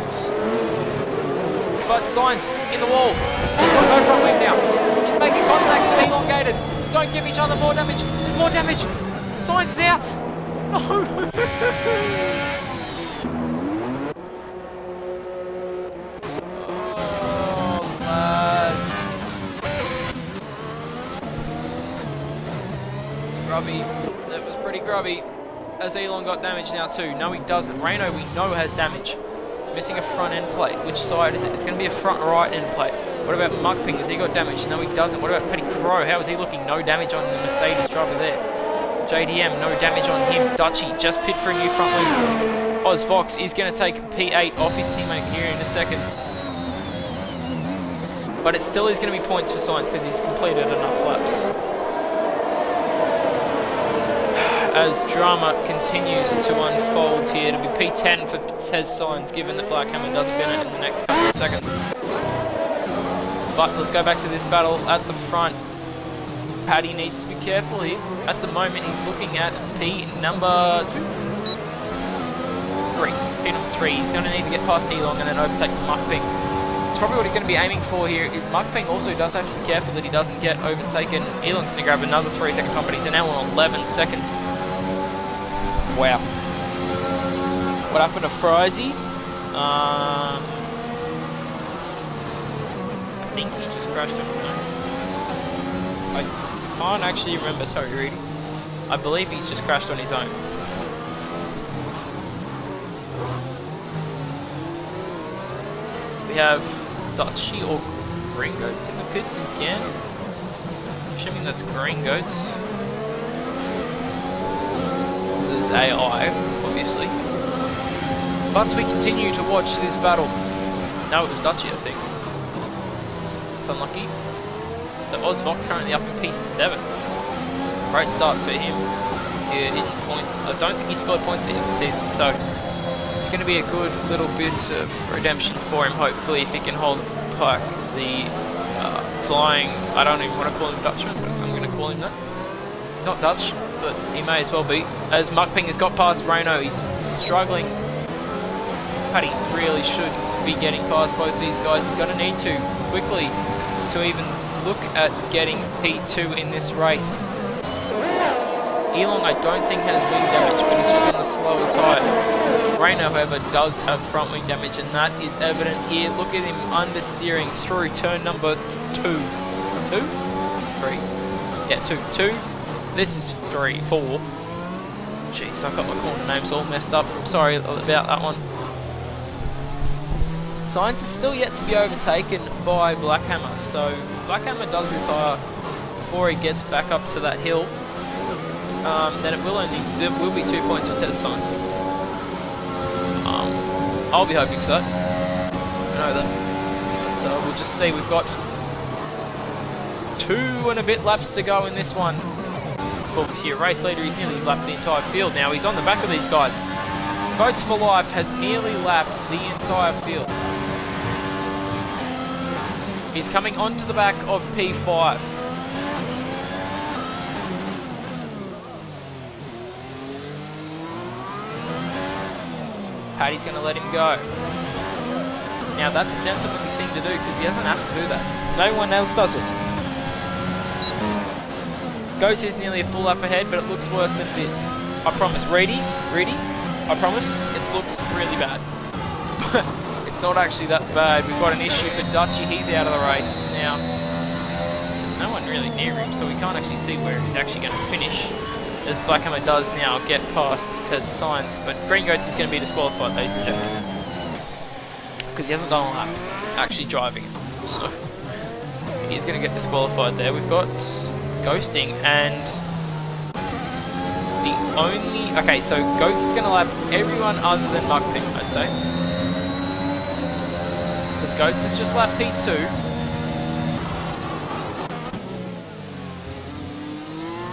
But Sainz in the wall. He's got no front wing now. He's making contact with Elongated. Don't give each other more damage. There's more damage. Sainz is out. No. Grubby. That was pretty grubby. As Elon got damage now too. No, he doesn't. Renault, we know, has damage. He's missing a front end plate. Which side is it? It's going to be a front right end plate. What about Muckping? Has he got damage? No, he doesn't. What about Petty Crow? How is he looking? No damage on the Mercedes driver there. JDM, no damage on him. Dutchy just pit for a new front wing. Oz Fox is going to take P8 off his teammate here in a second. But it still is going to be points for Sainz because he's completed enough laps. As drama continues to unfold here, to be P10 for Tez Sainz, given that Blackhammer doesn't win it in the next couple of seconds. But let's go back to this battle at the front. Paddy needs to be careful here. At the moment, he's looking at P number 2. 3. P number 3. He's going to need to get past Elong and then overtake Mukping. It's probably what he's going to be aiming for here. Mukping also does have to be careful that he doesn't get overtaken. Elong's going to grab another 3-second top, but he's now on 11 seconds. Wow. What happened to Frizy? I think he just crashed on his own. I can't actually remember, sorry, Reedy. I believe he's just crashed on his own. We have Dutchy or Green Goats in the pits again. Assuming that's Green Goats. This is AI, obviously. But we continue to watch this battle. No, it was Dutchy, I think. It's unlucky. So Ozvox currently up in P7. Great start for him. Yeah, hitting points. I don't think he scored points at the end of the season, so it's going to be a good little bit of redemption for him, hopefully, if he can hold back the flying. I don't even want to call him Dutchman, but I'm going to call him that. He's not Dutch, but he may as well be. As Mukping has got past Reno, he's struggling. Paddy really should be getting past both these guys. He's going to need to quickly to even look at getting P2 in this race. Elong I don't think has wing damage, but he's just on the slower tyre. Reno, however, does have front wing damage, and that is evident here. Look at him understeering through turn number 2. 2? 3? Yeah, 2. This is 3, 4. Jeez, I got my corner names all messed up. Sorry about that one. Science is still yet to be overtaken by Blackhammer, so Blackhammer does retire before he gets back up to that hill. Then there will be 2 points for Test Science. I'll be hoping for that. I know that. So we'll just see. We've got 2 and a bit laps to go in this one. Obviously, a race leader, he's nearly lapped the entire field now. He's on the back of these guys. Votes for Life has nearly lapped the entire field. He's coming onto the back of P5. Paddy's going to let him go. Now that's a gentlemanly thing to do because he doesn't have to do that. No one else does it. Ghost is nearly a full lap ahead, but it looks worse than this. I promise. Reedy, I promise, it looks really bad. It's not actually that bad. We've got an issue for Dutchy. He's out of the race now. There's no one really near him, so we can't actually see where he's actually going to finish. As Blackhammer does now get past Test Science, but Green Goats is going to be disqualified, ladies and gentlemen. Because he hasn't done a lap actually driving it. So he's going to get disqualified there. We've got Ghosting and the only... Okay, so Goats is going to lap everyone other than Mukping, I'd say. Because Goats has just lapped P2.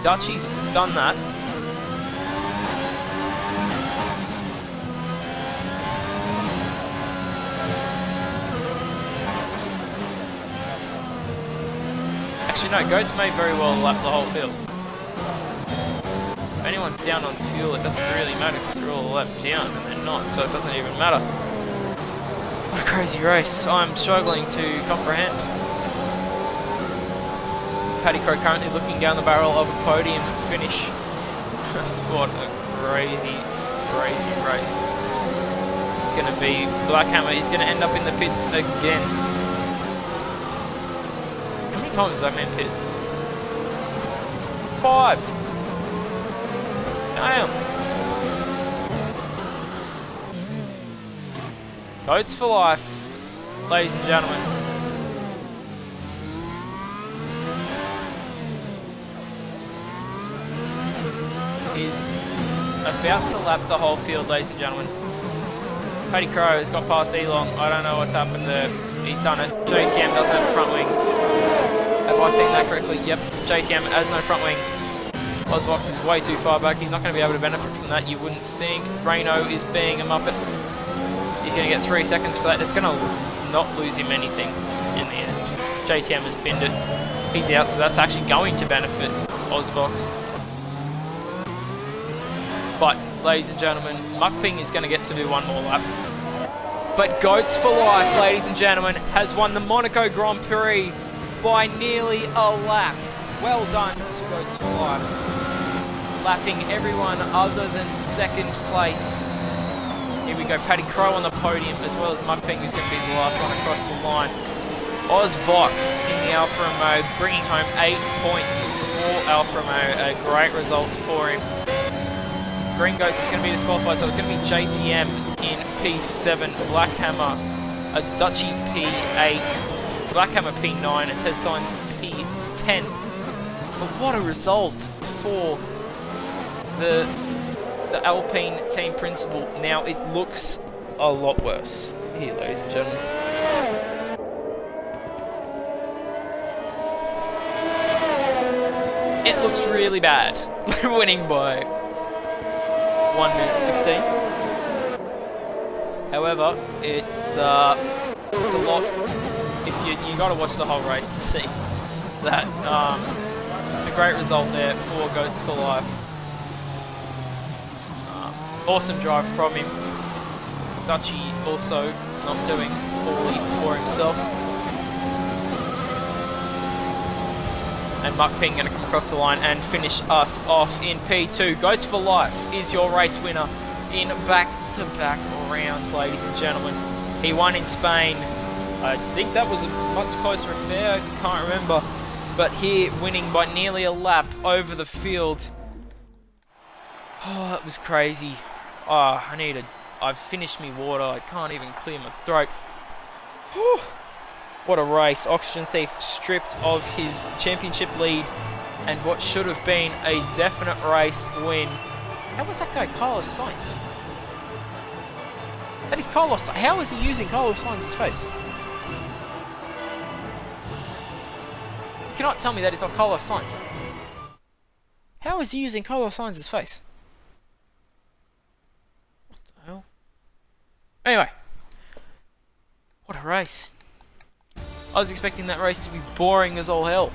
Dutchy's done that. Actually, no, Goats may very well lap the whole field. If anyone's down on fuel, it doesn't really matter because they're all lapped down, and they're not, so it doesn't even matter. What a crazy race. I'm struggling to comprehend. Paddy Crow currently looking down the barrel of a podium finish. What a crazy, crazy race. This is going to be... Blackhammer is going to end up in the pits again. How many times has that man pit? 5! Damn! Votes for life, ladies and gentlemen. Is about to lap the whole field, ladies and gentlemen. Paddy Crow has got past Elong. I don't know what's happened there. He's done it. JTM doesn't have a front wing. Have I seen that correctly? Yep, JTM has no front wing. Ozvox is way too far back. He's not going to be able to benefit from that, you wouldn't think. Reno is being a muppet. He's going to get 3 seconds for that. It's going to not lose him anything in the end. JTM has binned it. He's out, so that's actually going to benefit Ozvox. But, ladies and gentlemen, Mukping is going to get to do one more lap. But Goats for Life, ladies and gentlemen, has won the Monaco Grand Prix by nearly a lap. Well done to Goats for Life. Lapping everyone other than second place. Here we go, Paddy Crow on the podium, as well as Mukping, who's going to be the last one across the line. Ozvox in the Alfa Romeo, bringing home 8 points for Alfa Romeo. A great result for him. Green Goats is going to be disqualified, so it's going to be JTM in P7, Black Hammer, a Dutchy P8, Black Hammer P9, and Tez Signs P10. But what a result for the Alpine team principal. Now it looks a lot worse here, ladies and gentlemen. It looks really bad, winning by 1 minute 16. However, it's a lot. If you got to watch the whole race to see that. A great result there for Goats for Life. Awesome drive from him. Dutchy also not doing poorly for himself. And Mukping going to come across the line and finish us off in P2. Goats for Life is your race winner in back-to-back rounds, ladies and gentlemen. He won in Spain. I think that was a much closer affair, I can't remember. But here, winning by nearly a lap over the field. Oh, that was crazy. Oh, I've finished me water. I can't even clear my throat. Whew. What a race. Oxygen Thief stripped of his championship lead and what should have been a definite race win. How was that guy? Carlos Sainz. That is Carlos. How is he using Carlos Sainz's face? You cannot tell me that is not Carlos Sainz. How is he using Carlos Sainz's face? What the hell? Anyway. What a race. I was expecting that race to be boring as all hell.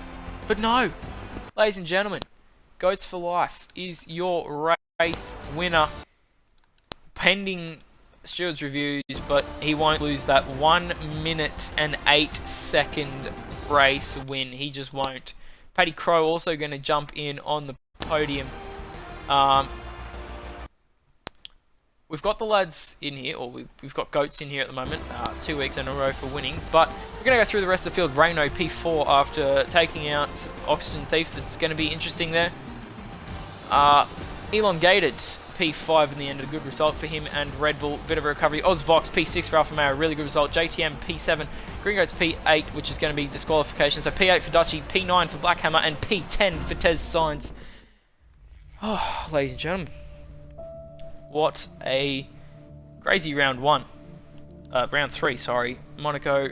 But no. Ladies and gentlemen, Goats for Life is your race winner. Pending Steward's reviews, but he won't lose that 1 minute and 8 second race win. He just won't. Paddy Crow also going to jump in on the podium. We've got the lads in here, or we've got Goats in here at the moment, 2 weeks in a row for winning, but we're going to go through the rest of the field. Renault P4 after taking out Oxygen Thief. That's going to be interesting there. Elongated P5 in the end, a good result for him, and Red Bull, bit of a recovery. Ozvox P6 for Alfa Romeo, really good result. JTM P7, Green Goats P8, which is going to be disqualification. So P8 for Dutchy, P9 for Black Hammer, and P10 for Tez Signs. Oh, ladies and gentlemen. What a crazy round three, sorry. Monaco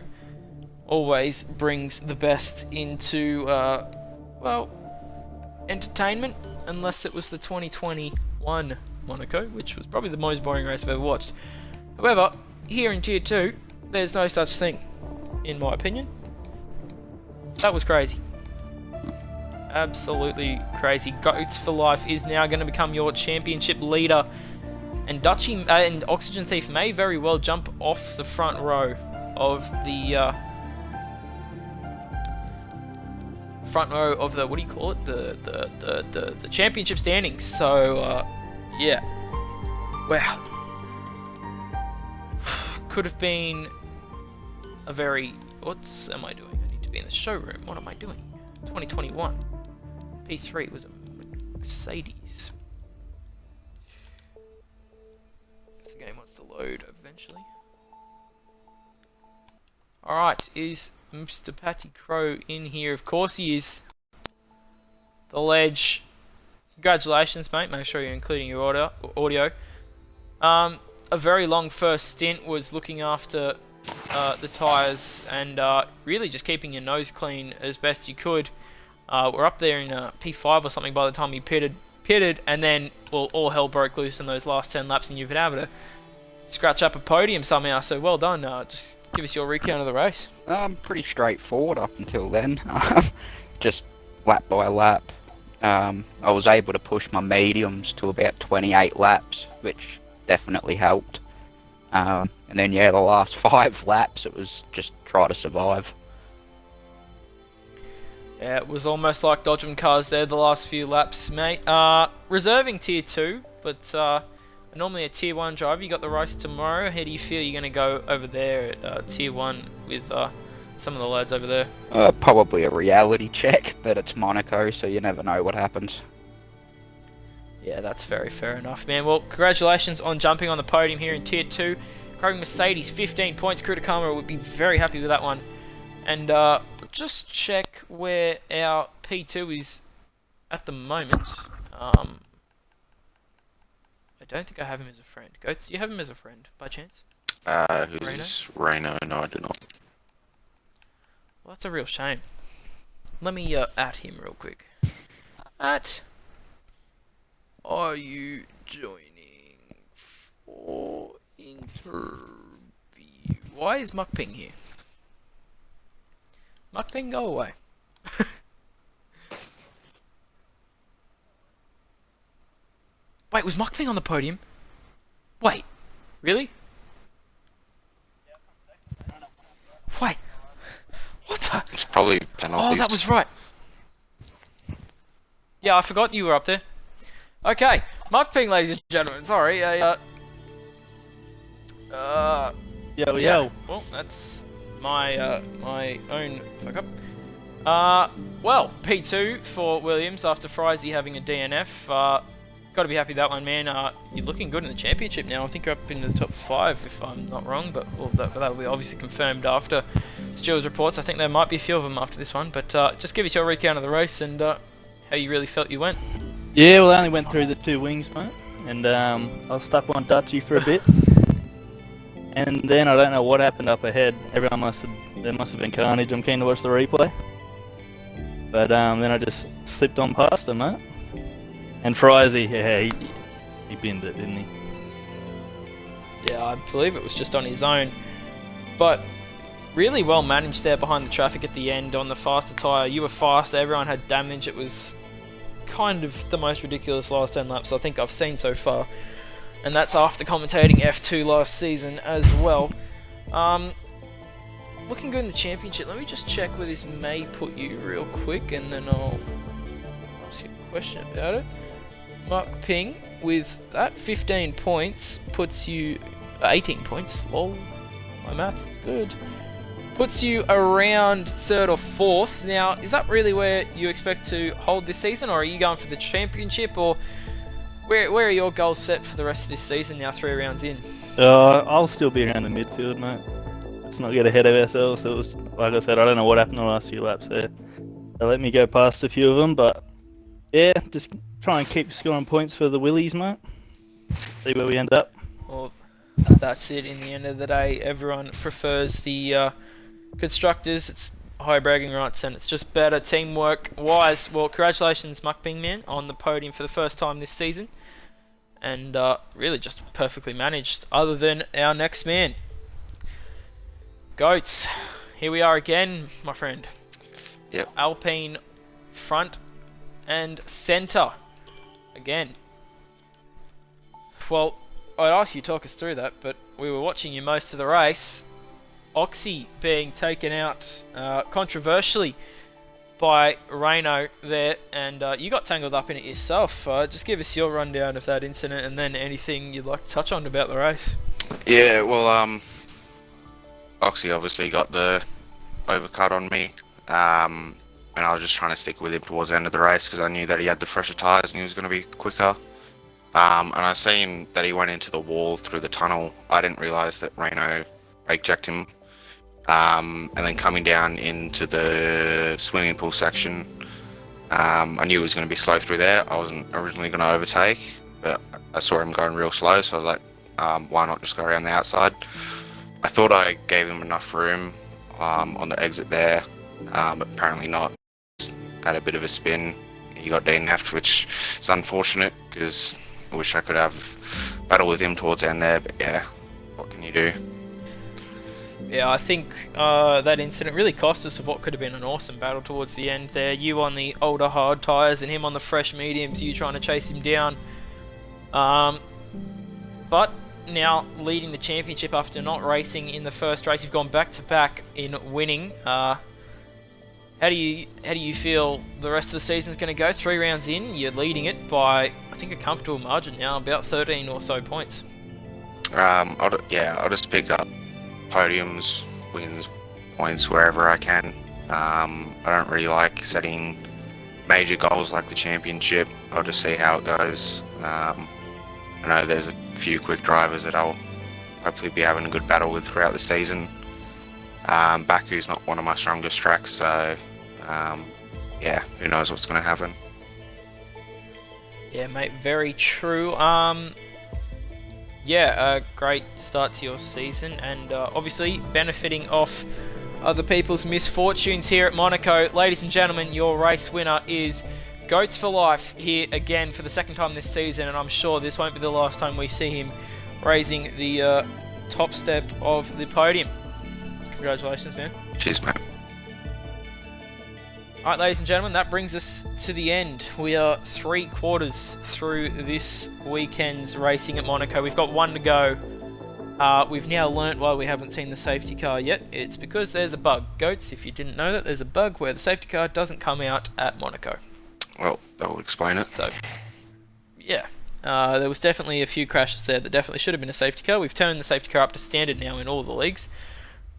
always brings the best into, well, entertainment, unless it was the 2021 Monaco, which was probably the most boring race I've ever watched. However, here in Tier 2, there's no such thing, in my opinion. That was crazy. Absolutely crazy. Goats for Life is now going to become your championship leader. And Dutchy and Oxygen Thief may very well jump off the front row of the what do you call it? The championship standings. So yeah, wow, could have been a very. What am I doing? I need to be in the showroom. What am I doing? 2021 P3 was a Mercedes. Game wants to load eventually. Alright, is Mr. Paddy Crow in here? Of course he is. The ledge. Congratulations, mate. Make sure you're including your audio. A very long first stint was looking after the tyres and really just keeping your nose clean as best you could. We're up there in P5 or something by the time you pitted, and then, well, all hell broke loose in those last 10 laps, and you've been able to scratch up a podium somehow. So well done. Just give us your recount of the race. Pretty straightforward up until then. Just lap by lap. I was able to push my mediums to about 28 laps, which definitely helped. And then, yeah, the last 5 laps, it was just try to survive. Yeah, it was almost like dodging cars there the last few laps, mate. Reserving Tier 2, but normally a Tier 1 driver. You got the race tomorrow. How do you feel you're going to go over there at Tier 1 with some of the lads over there? Probably a reality check, but it's Monaco, so you never know what happens. Yeah, that's very fair enough, man. Well, congratulations on jumping on the podium here in Tier 2. Grabbing Mercedes, 15 points. Crew to Karma would be very happy with that one. And just check where our P2 is at the moment. I don't think I have him as a friend. Goats, do you have him as a friend, by chance? Who's Reno? No, I do not. Well, that's a real shame. Let me at him real quick. Are you joining for interview? Why is Muckping here? Muckping, go away. Wait, was Muckping on the podium? Wait, really? Wait, what the? It's probably penalties. Oh, that was right. Yeah, I forgot you were up there. Okay, Muckping, ladies and gentlemen. Sorry, Yo. Well, that's my my own fuck up. Well, P2 for Williams after Frizy having a DNF. Got to be happy with that one, man. You're looking good in the championship now. I think you're up into the top 5, if I'm not wrong. But well, that'll be obviously confirmed after Stewart's reports. I think there might be a few of them after this one. But just give us your recount of the race and how you really felt you went. Yeah, well, I only went through the 2 wings, mate, and I was stuck on Dutchy for a bit. And then I don't know what happened up ahead. There must have been carnage. I'm keen to watch the replay. But then I just slipped on past him, mate. And Frizy, yeah, he binned it, didn't he? Yeah, I believe it was just on his own. But really well managed there behind the traffic at the end on the faster tyre. You were fast, everyone had damage. It was kind of the most ridiculous last 10 laps I think I've seen so far. And that's after commentating F2 last season as well. Looking good in the championship. Let me just check where this may put you real quick, and then I'll ask you a question about it. Muckping, with that 15 points, puts you 18 points. Lol, my maths is good. Puts you around 3rd or 4th. Now, is that really where you expect to hold this season, or are you going for the championship, or where are your goals set for the rest of this season now, 3 rounds in? I'll still be around the midfield, mate. Let's not get ahead of ourselves. It was, like I said, I don't know what happened the last few laps there. They let me go past a few of them, but yeah, just try and keep scoring points for the Willies, mate. See where we end up. Well, that's it. In the end of the day, everyone prefers the constructors. It's high bragging rights, and it's just better teamwork wise. Well, congratulations, Muckping man, on the podium for the first time this season, and really just perfectly managed. Other than our next man, Goats. Here we are again, my friend. Yep. Alpine front and centre again. Well, I'd ask you to talk us through that, but we were watching you most of the race. Oxy being taken out controversially by Reno there, and you got tangled up in it yourself. Just give us your rundown of that incident, and then anything you'd like to touch on about the race. Yeah, well, Oxy obviously got the overcut on me, and I was just trying to stick with him towards the end of the race because I knew that he had the fresher tyres and he was going to be quicker. And I seen that he went into the wall through the tunnel. I didn't realise that Reno brake checked him. And then coming down into the swimming pool section, I knew he was going to be slow through there. I wasn't originally going to overtake, but I saw him going real slow, so I was like, why not just go around the outside? I thought I gave him enough room on the exit there, but apparently not. Had a bit of a spin. He got DNF'd, which is unfortunate because I wish I could have battled with him towards the end there, but yeah, you do. Yeah, I think that incident really cost us of what could have been an awesome battle towards the end there. You on the older hard tyres and him on the fresh mediums, you trying to chase him down. But now leading the championship after not racing in the first race, you've gone back to back in winning. How do you feel the rest of the season's going to go? 3 rounds in, you're leading it by I think a comfortable margin now, about 13 or so points. I'll just pick up podiums, wins, points wherever I can. I don't really like setting major goals like the championship. I'll just see how it goes. I know there's a few quick drivers that I'll hopefully be having a good battle with throughout the season. Baku's not one of my strongest tracks, so yeah, who knows what's going to happen. Yeah, mate, very true. Yeah, a great start to your season, and obviously benefiting off other people's misfortunes here at Monaco. Ladies and gentlemen, your race winner is Goats for Life here again for the second time this season, and I'm sure this won't be the last time we see him raising the top step of the podium. Congratulations, man. Cheers, mate. Alright, ladies and gentlemen, that brings us to the end. We are 3/4 through this weekend's racing at Monaco. We've got 1 to go. We've now learnt why we haven't seen the safety car yet. It's because there's a bug. Goats, if you didn't know that, there's a bug where the safety car doesn't come out at Monaco. Well, that will explain it. So, yeah. There was definitely a few crashes there that definitely should have been a safety car. We've turned the safety car up to standard now in all the leagues.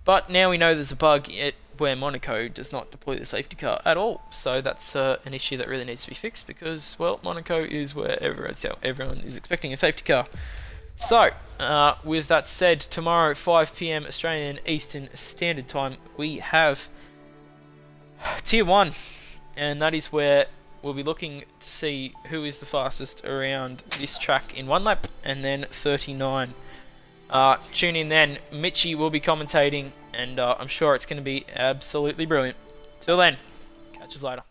But now we know there's a bug where Monaco does not deploy the safety car at all. So that's an issue that really needs to be fixed because, well, Monaco is where everyone is expecting a safety car. So, with that said, tomorrow 5 PM Australian Eastern Standard Time, we have Tier 1. And that is where we'll be looking to see who is the fastest around this track in 1 lap and then 39. Tune in then. Mitchie will be commentating, and I'm sure it's going to be absolutely brilliant. Till then, catch us later.